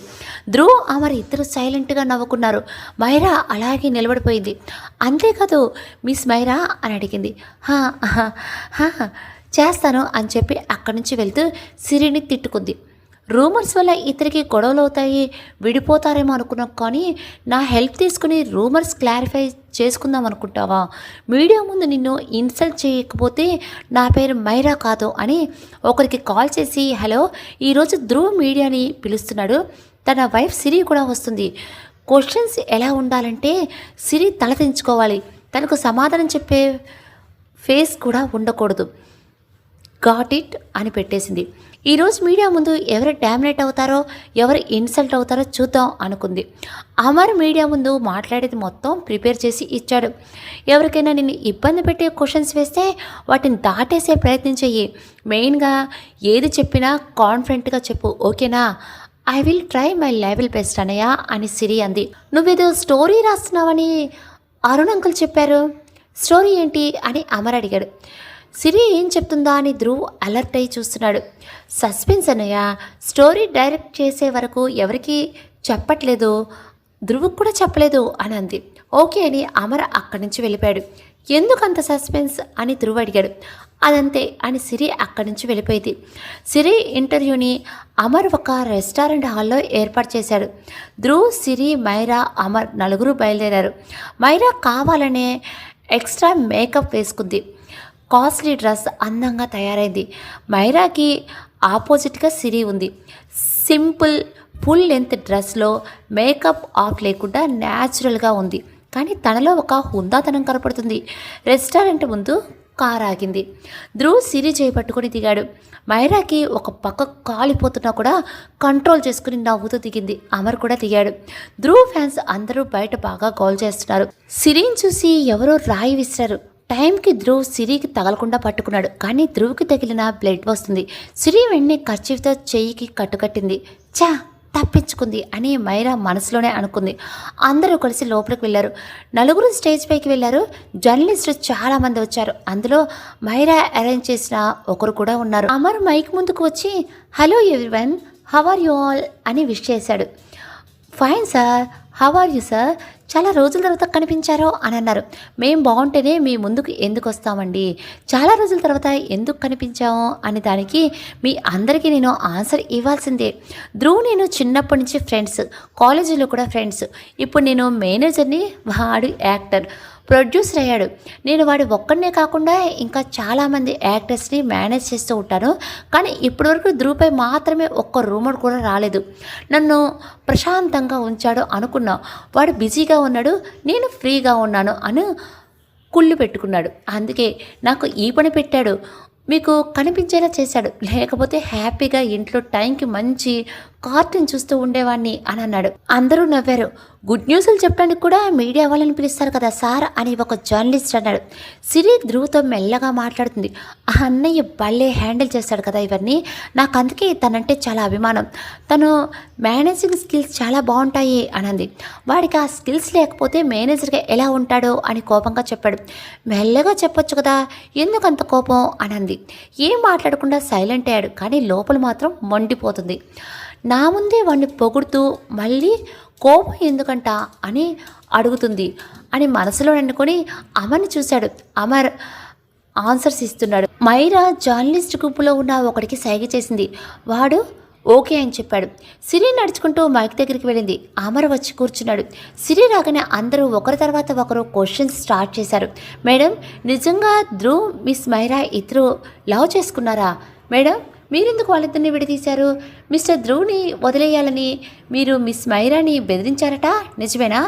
Speaker 1: ధ్రువ్, అమర్ ఇద్దరు సైలెంట్గా నవ్వుకున్నారు. మైరా అలాగే నిలబడిపోయింది. అంతేకాదు మిస్ మైరా అని అడిగింది. చేస్తాను అని చెప్పి అక్కడి నుంచి వెళ్తూ సిరిని తిట్టుకుంది. రూమర్స్ వల్ల ఇద్దరికి గొడవలు అవుతాయి, విడిపోతారేమో అనుకున్నాం, కానీ నా హెల్ప్ తీసుకుని రూమర్స్ క్లారిఫై చేసుకుందాం అనుకుంటావా? మీడియా ముందు నిన్ను ఇన్సల్ట్ చేయకపోతే నా పేరు మైరా కాదు అని ఒకరికి కాల్ చేసి, హలో, ఈరోజు ధ్రువ్ మీడియాని పిలుస్తున్నాడు, తన వైఫ్ సిరి కూడా వస్తుంది, క్వశ్చన్స్ ఎలా ఉండాలంటే సిరి తల దించుకోవాలి, తనకు సమాధానం చెప్పే ఫేస్ కూడా ఉండకూడదు, గాట్ ఇట్ అని పెట్టేసింది. ఈరోజు మీడియా ముందు ఎవరు డామినేట్ అవుతారో, ఎవరు ఇన్సల్ట్ అవుతారో చూద్దాం అనుకుంది. అమర్ మీడియా ముందు మాట్లాడేది మొత్తం ప్రిపేర్ చేసి ఇచ్చాడు. ఎవరికైనా నిన్ను ఇబ్బంది పెట్టే క్వశ్చన్స్ వేస్తే వాటిని దాటేసే ప్రయత్నం చెయ్యి. మెయిన్గా ఏది చెప్పినా కాన్ఫిడెంట్గా చెప్పు, ఓకేనా? I will try my level best అన్నయ్య అని సిరి అంది. నువ్వేదో స్టోరీ రాస్తున్నావని అరుణ్ అంకుల్ చెప్పారు, స్టోరీ ఏంటి అని అమర్ అడిగాడు. సిరి ఏం చెప్తుందా అని ధ్రువ్ అలర్ట్ అయి చూస్తున్నాడు. సస్పెన్స్ అన్నయ్య, స్టోరీ డైరెక్ట్ చేసే వరకు ఎవరికి చెప్పట్లేదు, ధ్రువుకు కూడా చెప్పలేదు అని అంది. ఓకే అని అమర్ అక్కడి నుంచి వెళ్ళిపోయాడు. ఎందుకు అంత సస్పెన్స్ అని ధ్రువ్ అడిగాడు. అదంతే అని సిరి అక్కడి నుంచి వెళ్ళిపోయింది. సిరి ఇంటర్వ్యూని అమర్ ఒక రెస్టారెంట్ హాల్లో ఏర్పాటు చేశాడు. ధ్రువ్, సిరి, మైరా, అమర్ నలుగురు బయలుదేరారు. మైరా కావాలనే ఎక్స్ట్రా మేకప్ వేసుకుంది. కాస్ట్లీ డ్రెస్ అందంగా తయారైంది. మైరాకి ఆపోజిట్గా సిరి ఉంది. సింపుల్ ఫుల్ లెంత్ డ్రెస్లో మేకప్ ఆఫ్ లేకుండా న్యాచురల్గా ఉంది. కానీ తనలో ఒక హుందాతనం కనపడుతుంది. రెస్టారెంట్ ముందు కారు ఆగింది. ధ్రువ్ సిరి చేపట్టుకుని దిగాడు. మైరాకి ఒక పక్క కాలిపోతున్నా కూడా కంట్రోల్ చేసుకుని నవ్వుతూ దిగింది. అమర్ కూడా దిగాడు. ధ్రువ్ ఫ్యాన్స్ అందరూ బయట బాగా గోల్ చేస్తున్నారు. సిరిని చూసి ఎవరో రాయి విసిరారు. టైంకి ధ్రువ్ సిరికి తగలకుండా పట్టుకున్నాడు. కానీ ధ్రువ్కి తగిలిన బ్లడ్ వస్తుంది. సిరి వెంటనే కర్చీఫ్తో చెయ్యికి కట్టుకట్టింది. చా, తప్పించుకుంది అని మైరా మనసులోనే అనుకుంది. అందరూ కలిసి లోపలికి వెళ్ళారు. నలుగురు స్టేజ్ పైకి వెళ్ళారు. జర్నలిస్టులు చాలామంది వచ్చారు. అందులో మైరా అరేంజ్ చేసిన ఒకరు కూడా ఉన్నారు. అమర్ మైక్ ముందుకు వచ్చి hello everyone, how are you all అని విష్ చేశాడు. Fine sir, how are you sir, చాలా రోజుల తర్వాత కనిపించారో అని అన్నారు. మేం బాగుంటేనే మీ ముందుకు ఎందుకు వస్తామండి, చాలా రోజుల తర్వాత ఎందుకు కనిపించాము అని దానికి మీ అందరికీ నేను ఆన్సర్ ఇవ్వాల్సిందే. ధ్రువ్ నేను చిన్నప్పటి నుంచి ఫ్రెండ్స్, కాలేజీలో కూడా ఫ్రెండ్స్. ఇప్పుడు నేను మేనేజర్ని, వాడు యాక్టర్, ప్రొడ్యూసర్ అయ్యాడు. నేను వాడి ఒక్కడనే కాకుండా ఇంకా చాలామంది యాక్టర్స్ని మేనేజ్ చేస్తూ ఉంటాను. కానీ ఇప్పటివరకు ధ్రువ్పై మాత్రమే ఒక్క రూమర్ కూడా రాలేదు. నన్ను ప్రశాంతంగా ఉంచాడు అనుకున్నా. వాడు బిజీగా ఉన్నాడు, నేను ఫ్రీగా ఉన్నాను అని కుళ్ళు పెట్టుకున్నాడు. అందుకే నాకు ఈ పని పెట్టాడు, మీకు కనిపించేలా చేశాడు. లేకపోతే హ్యాపీగా ఇంట్లో టైంకి మంచి కార్టూన్ చూస్తూ ఉండేవాడిని అని అన్నాడు. అందరూ నవ్వారు. గుడ్ న్యూస్లు చెప్పడానికి కూడా మీడియా వాళ్ళని పిలుస్తారు కదా సార్ అని ఒక జర్నలిస్ట్ అన్నాడు. సిరి ధ్రువ్తో మెల్లగా మాట్లాడుతుంది. ఆ అన్నయ్య భలే హ్యాండిల్ చేస్తాడు కదా ఇవన్నీ, నాకు అందుకే తనంటే చాలా అభిమానం. తను మేనేజింగ్ స్కిల్స్ చాలా బాగుంటాయి అనంది. వాడికి ఆ స్కిల్స్ లేకపోతే మేనేజర్గా ఎలా ఉంటాడో అని కోపంగా చెప్పాడు. మెల్లగా చెప్పొచ్చు కదా, ఎందుకంత కోపం అనంది. ఏం మాట్లాడకుండా సైలెంట్ అయ్యాడు. కానీ లోపల మాత్రం మండిపోతుంది. నా ముందే వాడిని పొగుడుతూ మళ్ళీ కోపం ఎందుకంట అని అడుగుతుంది అని మనసులో అనుకొని అమర్ని చూశాడు. అమర్ ఆన్సర్స్ ఇస్తున్నాడు. మైరా జర్నలిస్ట్ గ్రూపులో ఉన్న ఒకడికి సైగ చేసింది. వాడు ఓకే అని చెప్పాడు. సిరి నడుచుకుంటూ మైక్ దగ్గరికి వెళ్ళింది. అమర్ వచ్చి కూర్చున్నాడు. సిరి రాగానే అందరూ ఒకరి తర్వాత ఒకరు క్వశ్చన్స్ స్టార్ట్ చేశారు. మేడం, నిజంగా ధ్రువ్ మిస్ మైరా ఇద్దరు లవ్ చేసుకున్నారా? మేడం, మీరెందుకు వాళ్ళిద్దరిని విడదీశారు? మిస్టర్ ధ్రువ్ని వదిలేయాలని మీరు మిస్ మైరాని బెదిరించారట, నిజమేనా?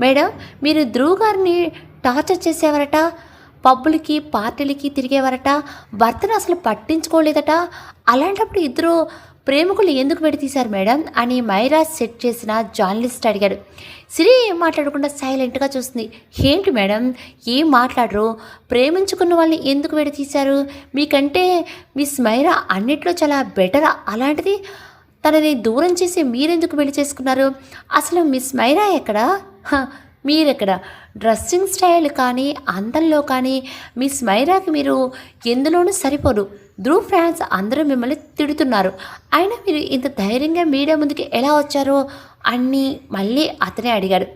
Speaker 1: మేడం, మీరు ధ్రువ్ గారిని టార్చర్ చేసేవారట, పబ్బులకి పార్టీలకి తిరిగేవారట, భర్తను అసలు పట్టించుకోలేదట. అలాంటప్పుడు ఇద్దరు ప్రేమికులు ఎందుకు విడదీశారు మేడం అని మైరా సెట్ చేసిన జర్నలిస్ట్ అడిగాడు. సిరి ఏం మాట్లాడకుండా సైలెంట్గా చూస్తుంది. ఏంటి మేడం, ఏం మాట్లాడరు? ప్రేమించుకున్న వాళ్ళని ఎందుకు విడదీశారు? మీకంటే మిస్ మైరా అన్నిట్లో చాలా బెటర్, అలాంటిది తనని దూరం చేసి మీరెందుకు పెళ్లి చేసుకున్నారు? అసలు మిస్ మైరా ఎక్కడా, మీరెక్కడ? డ్రెస్సింగ్ స్టైల్ కానీ అందంలో కానీ మిస్ మైరాకి మీరు ఎందులోనూ సరిపోరు. ధ్రువ్ ఫ్యాన్స్ అందరూ మిమ్మల్ని తిడుతున్నారు. అయినా మీరు ఇంత ధైర్యంగా మీడియా ముందుకి ఎలా వచ్చారో అన్నీ మళ్ళీ అతనే అడిగాడు.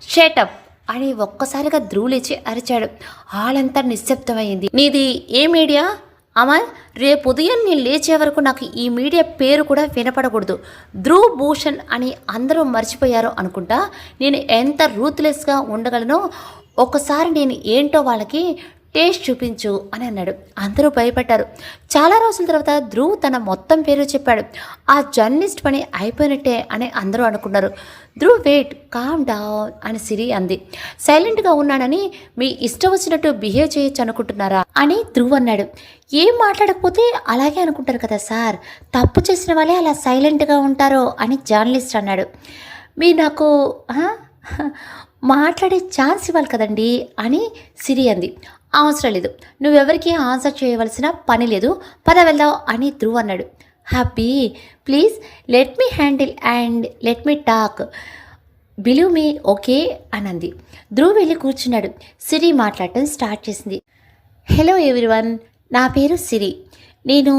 Speaker 1: షేటప్ అని ఒక్కసారిగా ధ్రువ్ లేచి అరిచాడు. హాలంతా నిశ్శబ్దమైంది. నీది ఏ మీడియా? అమర్, రేపు ఉదయం నేను లేచే వరకు నాకు ఈ మీడియా పేరు కూడా వినపడకూడదు. ధ్రువ్ భూషణ్ అని అందరూ మర్చిపోయారు అనుకుంటా. నేను ఎంత రూత్లెస్గా ఉండగలనో ఒకసారి నేను ఏంటో వాళ్ళకి టేస్ట్ చూపించు అని అన్నాడు. అందరూ భయపడ్డారు. చాలా రోజుల తర్వాత ధ్రువ్ తన మొత్తం పేరు చెప్పాడు. ఆ జర్నలిస్ట్ పని అయిపోయినట్టే అని అందరూ అనుకున్నారు. ధ్రువ్ వెయిట్, కామ్ డౌన్ అని సిరి అంది. సైలెంట్గా ఉన్నానని మీ ఇష్టం వచ్చినట్టు బిహేవ్ చేయొచ్చు అనుకుంటున్నారా అని ధ్రువ్ అన్నాడు. ఏం మాట్లాడకపోతే అలాగే అనుకుంటారు కదా సార్, తప్పు చేసిన వాళ్ళే అలా సైలెంట్గా ఉంటారో అని జర్నలిస్ట్ అన్నాడు. మీరు నాకు మాట్లాడే ఛాన్స్ ఇవ్వాలి కదండి అని సిరి అంది. అవసరం లేదు, నువ్వెవరికి ఆన్సర్ చేయవలసిన పని లేదు, పద వెళ్దాం అని ధ్రువ్ అన్నాడు. Happy, please let me handle and let me talk, believe me, okay అనంది. ధ్రువ్ వెళ్ళి కూర్చున్నాడు. సిరి మాట్లాడటం స్టార్ట్ చేసింది. హలో ఎవ్రీవన్, నా పేరు సిరి, నేను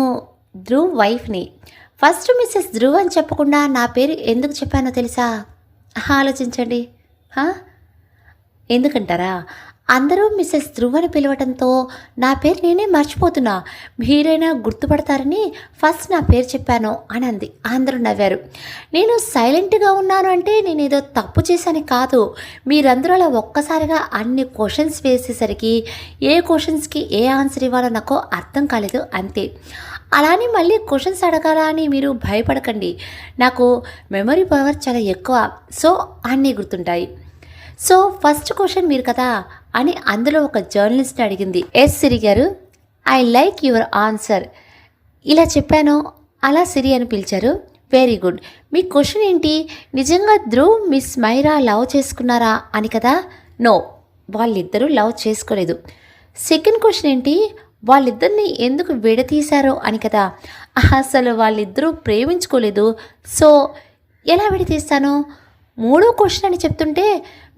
Speaker 1: ధ్రువ్ వైఫ్ని. ఫస్ట్ మిస్సెస్ ధ్రువ్ అని చెప్పకుండా నా పేరు ఎందుకు చెప్పానో తెలుసా? ఆలోచించండి. ఎందుకంటారా? అందరూ మిస్సెస్ ధ్రువ్ అని పిలవటంతో నా పేరు నేనే మర్చిపోతున్నా. మీరైనా గుర్తుపడతారని ఫస్ట్ నా పేరు చెప్పాను అని అంది. అందరూ నవ్వారు. నేను సైలెంట్గా ఉన్నాను అంటే నేనేదో తప్పు చేశాను కాదు. మీరందరూ అలా ఒక్కసారిగా అన్ని క్వశ్చన్స్ వేసేసరికి ఏ క్వశ్చన్స్కి ఏ ఆన్సర్ ఇవ్వాలో నాకు అర్థం కాలేదు, అంతే. అలానే మళ్ళీ క్వశ్చన్స్ అడగాలా అని మీరు భయపడకండి. నాకు మెమరీ పవర్ చాలా ఎక్కువ, సో అన్నీ గుర్తుంటాయి. సో ఫస్ట్ క్వశ్చన్ మీరు కదా అని అందులో ఒక జర్నలిస్ట్ అడిగింది. ఎస్ సిరి గారు, ఐ లైక్ యువర్ ఆన్సర్. ఇలా చెప్పాను, అలా సిరి అని పిలిచారు. Very good. మీ క్వశ్చన్ ఏంటి? నిజంగా ధ్రువ్ మిస్ మైరా లవ్ చేసుకున్నారా అని కదా? నో, వాళ్ళిద్దరూ లవ్ చేసుకోలేదు. సెకండ్ క్వశ్చన్ ఏంటి? వాళ్ళిద్దరిని ఎందుకు విడతీశారో అని కదా? అసలు వాళ్ళిద్దరూ ప్రేమించుకోలేదు, సో ఎలా విడతీస్తాను? మూడో క్వశ్చన్ అని చెప్తుంటే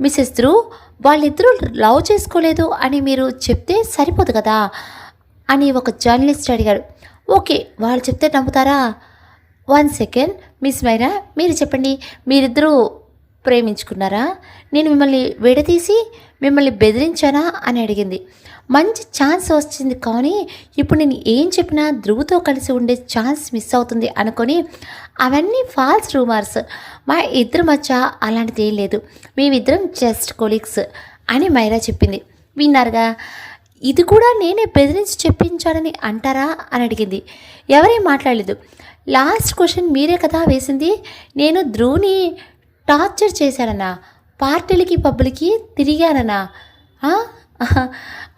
Speaker 1: మిస్సెస్ ధ్రువ్ వాళ్ళిద్దరూ లవ్ చేసుకోలేదు అని మీరు చెప్తే సరిపోదు కదా అని ఒక జర్నలిస్ట్ అడిగాడు. ఓకే, వాళ్ళు చెప్తే నమ్ముతారా? 1 సెకండ్ మిస్ మైరా, మీరు చెప్పండి, మీరిద్దరూ ప్రేమించుకున్నారా? నేను మిమ్మల్ని విడదీసి మిమ్మల్ని బెదిరించానా అని అడిగింది. మంచి ఛాన్స్ వచ్చింది, కానీ ఇప్పుడు నేను ఏం చెప్పినా ధ్రువుతో కలిసి ఉండే ఛాన్స్ మిస్ అవుతుంది అనుకొని అవన్నీ ఫాల్స్ రూమర్స్, మా ఇద్దరి మధ్య అలాంటిది ఏం లేదు, మేమిద్దరం జస్ట్ కొలీగ్స్ అని మైరా చెప్పింది. విన్నారుగా, ఇది కూడా నేనే బెదిరించి చెప్పించానని అంటారా అని అడిగింది. ఎవరేం మాట్లాడలేదు. లాస్ట్ క్వశ్చన్ మీరే కదా వేసింది. నేను ధ్రువుని టార్చర్ చేశానన్నా, పార్టీలకి పబ్బులకి తిరిగానన్నా,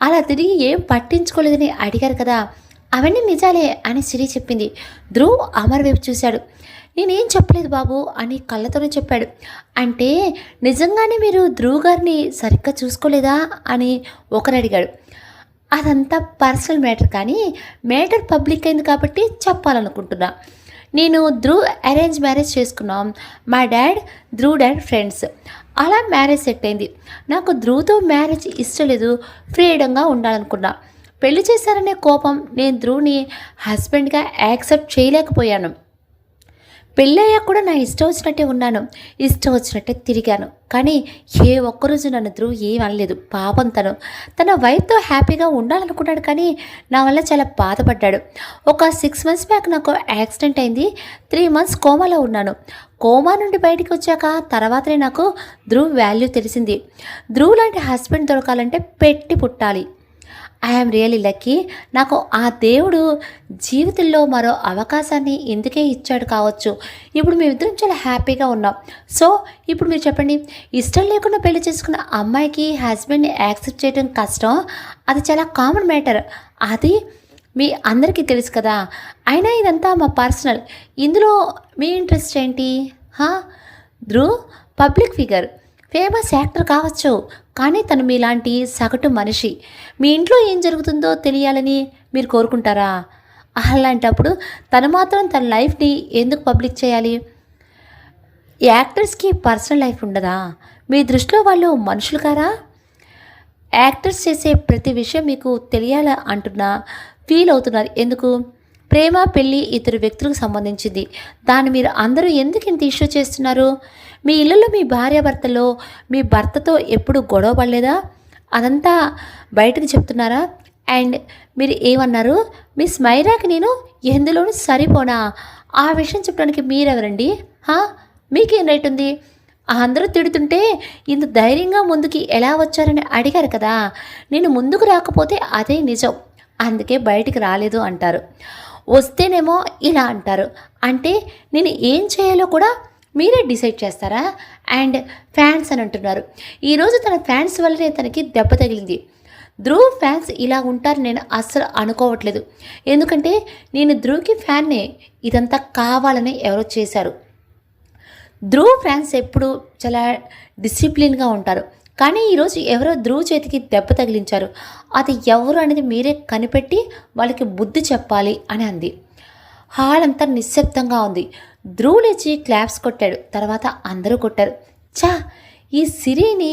Speaker 1: అలా తిరిగి ఏం పట్టించుకోలేదని అడిగారు కదా, అవన్నీ నిజాలే అని సిరి చెప్పింది. ధ్రువ్ అమర్ వైపు చూశాడు. నేనేం చెప్పలేదు బాబు అని కళ్ళతోనే చెప్పాడు. అంటే నిజంగానే మీరు ధ్రువ్ గారిని సరిగ్గా చూసుకోలేదా అని ఒకరు అడిగాడు. అదంతా పర్సనల్ మ్యాటర్, కానీ మ్యాటర్ పబ్లిక్ అయింది కాబట్టి చెప్పాలనుకుంటున్నా. నేను ధ్రువ్ అరేంజ్ మ్యారేజ్ చేసుకున్నాం. మా ధ్రువ్ డాడ్ ఫ్రెండ్స్, అలా మ్యారేజ్ సెట్ అయింది. నాకు ధ్రువ్తో మ్యారేజ్ ఇష్టం లేదు, ఫ్రీడంగా ఉండాలనుకున్నా. పెళ్లి చేశారనే కోపం నేను ధ్రువ్ని హస్బెండ్గా యాక్సెప్ట్ చేయలేకపోయాను. పెళ్ళయ్యాక కూడా నా ఇష్టం వచ్చినట్టే ఉన్నాను, ఇష్టం వచ్చినట్టే తిరిగాను. కానీ ఏ ఒక్కరోజు నన్ను ధ్రువ్ ఏం అనలేదు. పాపం తన వైఫ్తో హ్యాపీగా ఉండాలనుకున్నాడు, కానీ నా వల్ల చాలా బాధపడ్డాడు. ఒక 6 months బ్యాక్ నాకు యాక్సిడెంట్ అయింది. 3 months కోమాలో ఉన్నాను. కోమా నుండి బయటికి వచ్చాక తర్వాతనే నాకు ధ్రువ్ వాల్యూ తెలిసింది. ధ్రువ్ లాంటి హస్బెండ్ దొరకాలంటే పెట్టి పుట్టాలి. I'm really lucky. నాకు ఆ దేవుడు జీవితంలో మరో అవకాశాన్ని ఎందుకే ఇచ్చాడు కావచ్చు. ఇప్పుడు మేమిద్దరం చాలా హ్యాపీగా ఉన్నాం. సో ఇప్పుడు మీరు చెప్పండి, ఇష్టం లేకుండా పెళ్లి చేసుకున్న అమ్మాయికి హస్బెండ్ని యాక్సెప్ట్ చేయడం కష్టం, అది చాలా కామన్ మ్యాటర్. అది మీ అందరికీ తెలుసు కదా. అయినా ఇదంతా మా పర్సనల్, ఇందులో మీ ఇంట్రెస్ట్ ఏంటి? Dhruv public figure, famous actor కావచ్చు, కానీ తను మీలాంటి సగటు మనిషి. మీ ఇంట్లో ఏం జరుగుతుందో తెలియాలని మీరు కోరుకుంటారా? అలాంటప్పుడు తను మాత్రం తన లైఫ్ని ఎందుకు పబ్లిక్ చేయాలి? యాక్టర్స్కి పర్సనల్ లైఫ్ ఉండదా? మీ దృష్టిలో వాళ్ళు మనుషులు కారా? యాక్టర్స్ చేసే ప్రతి విషయం మీకు తెలియాలా అంటున్నా ఫీల్ అవుతున్నారు ఎందుకు? ప్రేమ పెళ్ళి ఇద్దరు వ్యక్తులకు సంబంధించింది. దాన్ని మీరు అందరూ ఎందుకు ఇంత ఇష్యూ చేస్తున్నారు? మీ ఇళ్ళలో మీ భార్యాభర్తలో మీ భర్తతో ఎప్పుడు గొడవ పడలేదా? అదంతా బయటకు చెప్తున్నారా? అండ్ మీరు ఏమన్నారు? మిస్ మైరాకి నేను ఎందులోనూ సరిపోనా? ఆ విషయం చెప్పడానికి మీరెవరండి? మీకేం రైట్ ఉంది? అందరూ తిడుతుంటే ఇంత ధైర్యంగా ముందుకి ఎలా వచ్చారని అడిగారు కదా. నేను ముందుకు రాకపోతే అదే నిజం, అందుకే బయటికి రాలేదు అంటారు. వస్తేనేమో ఇలా అంటారు. అంటే నేను ఏం చేయాలో కూడా మీరే డిసైడ్ చేస్తారా? అండ్ ఫ్యాన్స్ అని అంటున్నారు. ఈరోజు తన ఫ్యాన్స్ వల్లనే తనకి దెబ్బ తగిలింది. ధ్రువ్ ఫ్యాన్స్ ఇలా ఉంటారు నేను అస్సలు అనుకోవట్లేదు. ఎందుకంటే నేను ధ్రువ్కి ఫ్యాన్నే. ఇదంతా కావాలని ఎవరో చేశారు. ధ్రువ్ ఫ్యాన్స్ ఎప్పుడు చాలా డిసిప్లిన్గా ఉంటారు, కానీ ఈరోజు ఎవరో ధ్రువ్ చేతికి దెబ్బ తగిలించారు. అది ఎవరు అనేది మీరే కనిపెట్టి వాళ్ళకి బుద్ధి చెప్పాలి అని అంది. హాల్ అంతా నిశ్శబ్దంగా ఉంది. ధ్రువ్ లేచి క్లాప్స్ కొట్టాడు. తర్వాత అందరూ కొట్టారు. ఈ సిరిని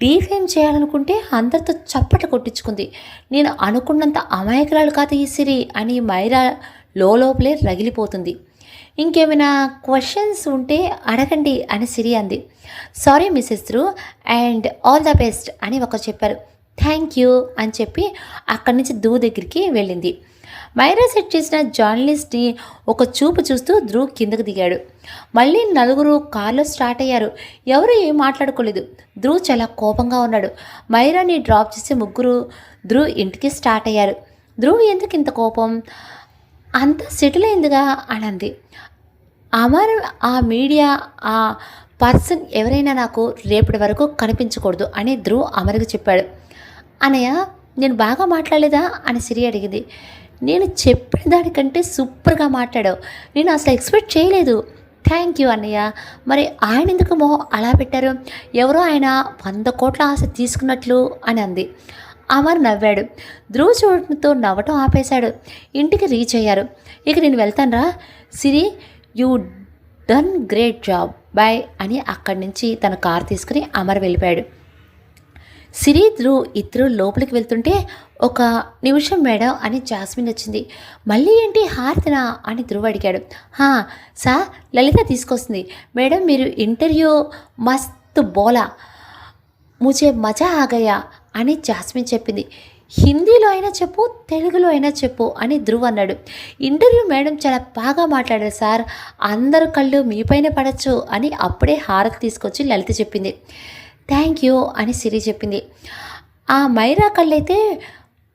Speaker 1: డీఫేమ్ చేయాలనుకుంటే అందరితో చప్పట్లు కొట్టించుకుంది. నేను అనుకున్నంత అమాయకురాలు కాదు ఈ సిరి అని మైరా లోపలే రగిలిపోతుంది. ఇంకేమైనా క్వశ్చన్స్ ఉంటే అడగండి అని సిరి అంది. Sorry Mrs Dhruv and all the best అని ఒకరు చెప్పారు. థ్యాంక్ యూ అని చెప్పి అక్కడి నుంచి ధ్రువ్ దగ్గరికి వెళ్ళింది. మైరా సెట్ చేసిన జర్నలిస్ట్ని ఒక చూపు చూస్తూ ధ్రువ్ కిందకు దిగాడు. మళ్ళీ నలుగురు కార్లో స్టార్ట్ అయ్యారు. ఎవరు ఏం మాట్లాడుకోలేదు. ధ్రువ్ చాలా కోపంగా ఉన్నాడు. మైరాని డ్రాప్ చేసి ముగ్గురు ధ్రువ్ ఇంటికి స్టార్ట్ అయ్యారు. ధ్రువ్ ఎందుకు ఇంత కోపం? అంతా సెటిల్ అయిందిగా అని అంది. అమర్ ఆ మీడియా ఆ పర్సన్ ఎవరైనా నాకు రేపటి వరకు కనిపించకూడదు అని ధ్రువ్ అమర్కి చెప్పాడు. అన్నయ్య నేను బాగా మాట్లాడలేదా అని సిరి అడిగింది. నేను చెప్పిన దానికంటే సూపర్గా మాట్లాడావు, నేను అసలు ఎక్స్పెక్ట్ చేయలేదు. థ్యాంక్ యూ అన్నయ్య. మరి ఆయన ఎందుకు మొహం అలా పెట్టారు? ఎవరో ఆయన 100 కోట్ల ఆశ తీసుకున్నట్లు అని అంది. అమర్ నవ్వాడు. ధ్రువ్ చూడటంతో నవ్వటం ఆపేశాడు. ఇంటికి రీచ్ అయ్యారు. ఇక నేను వెళ్తానురా Siri, you done great job, bye అని అక్కడి నుంచి తన కారు తీసుకుని అమర్ వెళ్ళిపోయాడు. సిరి ధ్రువ్ ఇద్దరు లోపలికి వెళ్తుంటే ఒక నిమిషం మేడం అని జాస్మిన్ వచ్చింది. మళ్ళీ ఏంటి హారతినా అని ధ్రువ్ అడిగాడు. సార్ లలిత తీసుకొస్తుంది మేడం, మీరు ఇంటర్వ్యూ మస్తు బోలా, ముజే మజా ఆగయా అని జాస్మిన్ చెప్పింది. హిందీలో అయినా చెప్పు, తెలుగులో అయినా చెప్పు అని ధ్రువ్ అన్నాడు. ఇంటర్వ్యూ మేడం చాలా బాగా మాట్లాడారు సార్, అందరు కళ్ళు మీపైన పడచ్చు అని అప్పుడే హారతి తీసుకొచ్చి లలిత చెప్పింది. థ్యాంక్ యూ అని సిరి చెప్పింది. ఆ మైరా కళ్ళైతే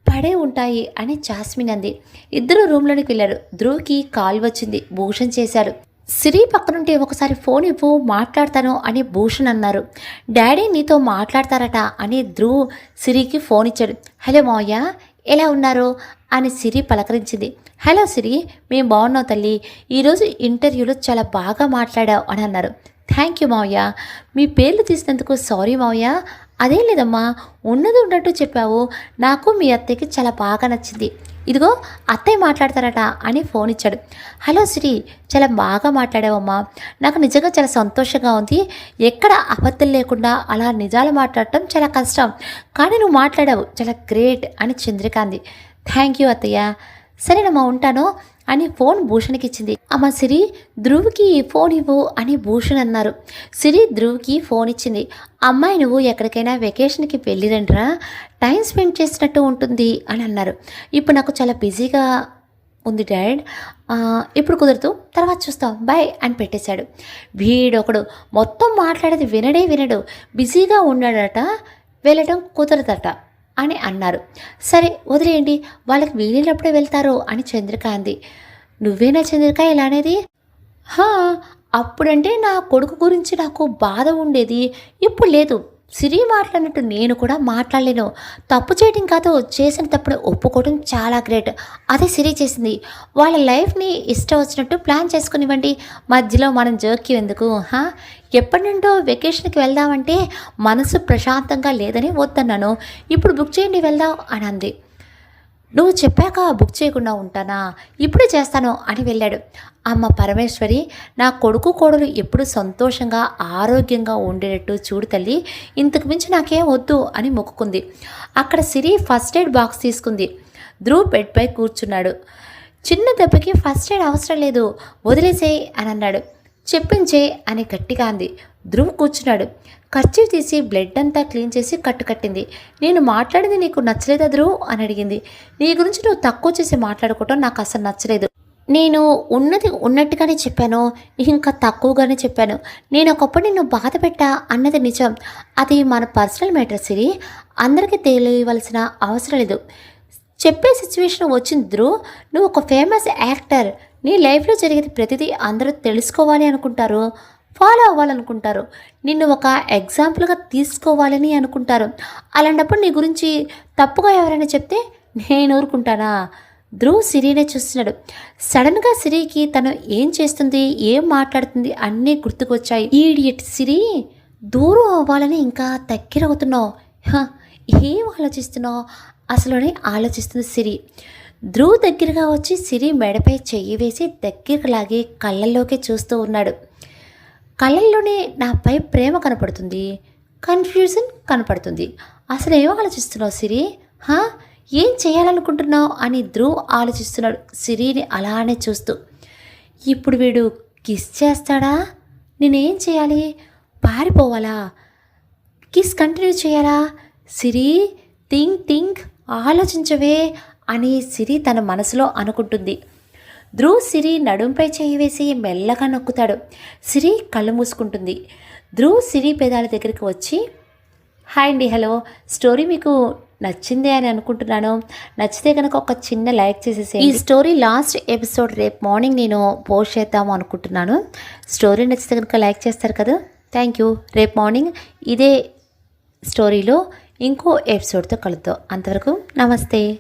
Speaker 1: పడే ఉంటాయి అని జాస్మిన్ అంది. ఇద్దరు రూమ్లోనికి వెళ్ళారు. ధ్రువ్కి కాల్ వచ్చింది. భూషణ్ చేశారు. సిరి పక్కనుంటే ఒకసారి ఫోన్ ఇవ్వు మాట్లాడతాను అని భూషణ్ అన్నారు. డాడీ నీతో మాట్లాడతారట అని ధ్రువ్ సిరికి ఫోన్ ఇచ్చాడు. హలో మావయ్య ఎలా ఉన్నారు అని సిరి పలకరించింది. హలో సిరి, మేము బాగున్నాం తల్లి, ఈరోజు ఇంటర్వ్యూలో చాలా బాగా మాట్లాడావు అని అన్నారు. థ్యాంక్ యూ మావయ్య, మీ పేర్లు తీసినందుకు సారీ మావయ్య. అదేం లేదమ్మా, ఉన్నది ఉన్నట్టు చెప్పావు, నాకు మీ అత్తయ్యకి చాలా బాగా నచ్చింది, ఇదిగో అత్తయ్య మాట్లాడతారట అని ఫోన్ ఇచ్చాడు. హలో సిరి, చాలా బాగా మాట్లాడావమ్మా, నాకు నిజంగా చాలా సంతోషంగా ఉంది. ఎక్కడ అబద్ధం లేకుండా అలా నిజాలు మాట్లాడటం చాలా కష్టం, కానీ నువ్వు మాట్లాడావు, చాలా గ్రేట్ అని చంద్రిక అంది. థ్యాంక్ యూ అత్తయ్య, సరేనమ్మా ఉంటాను అని ఫోన్ భూషణ్కి ఇచ్చింది. అమ్మ సిరి, ధ్రువ్కి ఫోన్ ఇవ్వు అని భూషణ్ అన్నారు. సిరి ధ్రువ్కి ఫోన్ ఇచ్చింది. అమ్మాయి నువ్వు ఎక్కడికైనా వెకేషన్కి వెళ్ళిరండ్రా, టైం స్పెండ్ చేసినట్టు ఉంటుంది అని అన్నారు. ఇప్పుడు నాకు చాలా బిజీగా ఉంది డాడ్, ఇప్పుడు కుదరదు, తర్వాత చూస్తాం, బాయ్ అని పెట్టేశాడు. వీడొకడు మొత్తం మాట్లాడేది వినడు, బిజీగా ఉన్నాడట, వెళ్ళడం కుదరదట అని అన్నారు. సరే వదిలేయండి, వాళ్ళకి వీలైనప్పుడే వెళ్తారు అని చంద్రిక అంది. నువ్వేనా చంద్రిక ఇలా అనేది? అప్పుడంటే నా కొడుకు గురించి నాకు బాధ ఉండేది, ఇప్పుడు లేదు. సిరి మాట్లాడినట్టు నేను కూడా మాట్లాడలేను. తప్పు చేయడం కాదు, చేసిన తప్పుడు ఒప్పుకోవడం చాలా గ్రేట్. అదే సిరి చేసింది. వాళ్ళ లైఫ్ని ఇష్టం వచ్చినట్టు ప్లాన్ చేసుకునివ్వండి, మధ్యలో మనం జోక్యం ఎందుకు? ఎప్పటి నుండో వెకేషన్కి వెళ్దామంటే మనసు ప్రశాంతంగా లేదని వద్దన్నాను, ఇప్పుడు బుక్ చేయండి వెళ్దాం అని అంది. నువ్వు చెప్పాక బుక్ చేయకుండా ఉంటానా, ఇప్పుడే చేస్తాను అని వెళ్ళాడు. అమ్మ పరమేశ్వరి, నా కొడుకు కోడలు ఎప్పుడు సంతోషంగా ఆరోగ్యంగా ఉండేటట్టు చూడు తల్లి, ఇంతకు మించి నాకేం వద్దు అని మొక్కుకుంది. అక్కడ సిరి ఫస్ట్ ఎయిడ్ బాక్స్ తీసుకుంది. ధ్రువ్ బెడ్పై కూర్చున్నాడు. చిన్న దెబ్బకి ఫస్ట్ ఎయిడ్ అవసరం లేదు, వదిలేసేయి అని అన్నాడు. చెప్పించే అని గట్టిగా అంది. ధ్రువ్ కూర్చున్నాడు. కర్చీఫ్ తీసి బ్లడ్ అంతా క్లీన్ చేసి కట్టింది. నేను మాట్లాడింది నీకు నచ్చలేదా ధ్రువ్ అని అడిగింది. నీ గురించి నువ్వు తక్కువ చేసి మాట్లాడుకోవటం నాకు అసలు నచ్చలేదు. నేను ఉన్నది ఉన్నట్టుగానే చెప్పాను, ఇంకా తక్కువగానే చెప్పాను. నేను ఒకప్పుడు నిన్ను బాధ పెట్టా అన్నది నిజం, అది మన పర్సనల్ మ్యాటర్ సిరి, అందరికీ తెలియవలసిన అవసరం లేదు. చెప్పే సిచ్యువేషన్ వచ్చింది ధ్రువ్, నువ్వు ఒక ఫేమస్ యాక్టర్, నీ లైఫ్లో జరిగేది ప్రతిదీ అందరూ తెలుసుకోవాలి అనుకుంటారు, ఫాలో అవ్వాలనుకుంటారు, నిన్ను ఒక ఎగ్జాంపుల్గా తీసుకోవాలని అనుకుంటారు. అలాంటప్పుడు నీ గురించి తప్పుగా ఎవరైనా చెప్తే నేను ఊరుకుంటానా? ధ్రువ్ సిరినే చూస్తున్నాడు. సడన్గా సిరికి తను ఏం చేస్తుంది, ఏం మాట్లాడుతుంది అన్నీ గుర్తుకొచ్చాయి. ఈడియట్ సిరి, దూరం అవ్వాలని ఇంకా దగ్గర అవుతున్నావు, ఏం ఆలోచిస్తున్నావు అసలునే ఆలోచిస్తుంది సిరి. ధ్రువ్ దగ్గరగా వచ్చి సిరి మెడపై చెయ్యి వేసి దగ్గరకు లాగి కళ్ళల్లోకి చూస్తూ ఉన్నాడు. కళ్ళల్లోనే నాపై ప్రేమ కనపడుతుంది, కన్ఫ్యూజన్ కనపడుతుంది, అసలు ఏం ఆలోచిస్తున్నావు సిరి? ఏం చేయాలనుకుంటున్నావు అని ధ్రువ్ ఆలోచిస్తున్నాడు సిరిని అలానే చూస్తూ. ఇప్పుడు వీడు కిస్ చేస్తాడా? నేనేం చేయాలి? పారిపోవాలా? కిస్ కంటిన్యూ చేయాలా? సిరి థింక్ ఆలోచించవే అని సిరి తన మనసులో అనుకుంటుంది. ధ్రువ్ సిరి నడుంపై చేయి వేసి మెల్లగా నొక్కుతాడు. సిరి కళ్ళు మూసుకుంటుంది. ధ్రువ్ సిరి పెదాల దగ్గరికి వచ్చి, హాయ్ అండి, హలో, స్టోరీ మీకు నచ్చింది అని అనుకుంటున్నాను. నచ్చితే కనుక ఒక చిన్న లైక్ చేసేసేయండి. ఈ స్టోరీ లాస్ట్ ఎపిసోడ్ రేపు మార్నింగ్ నేను పోస్ట్ చేద్దాము అనుకుంటున్నాను. స్టోరీ నచ్చితే కనుక లైక్ చేస్తారు కదా. Thank you. రేపు మార్నింగ్ ఇదే స్టోరీలో ఇంకో ఎపిసోడ్తో కలుద్దాం. అంతవరకు నమస్తే.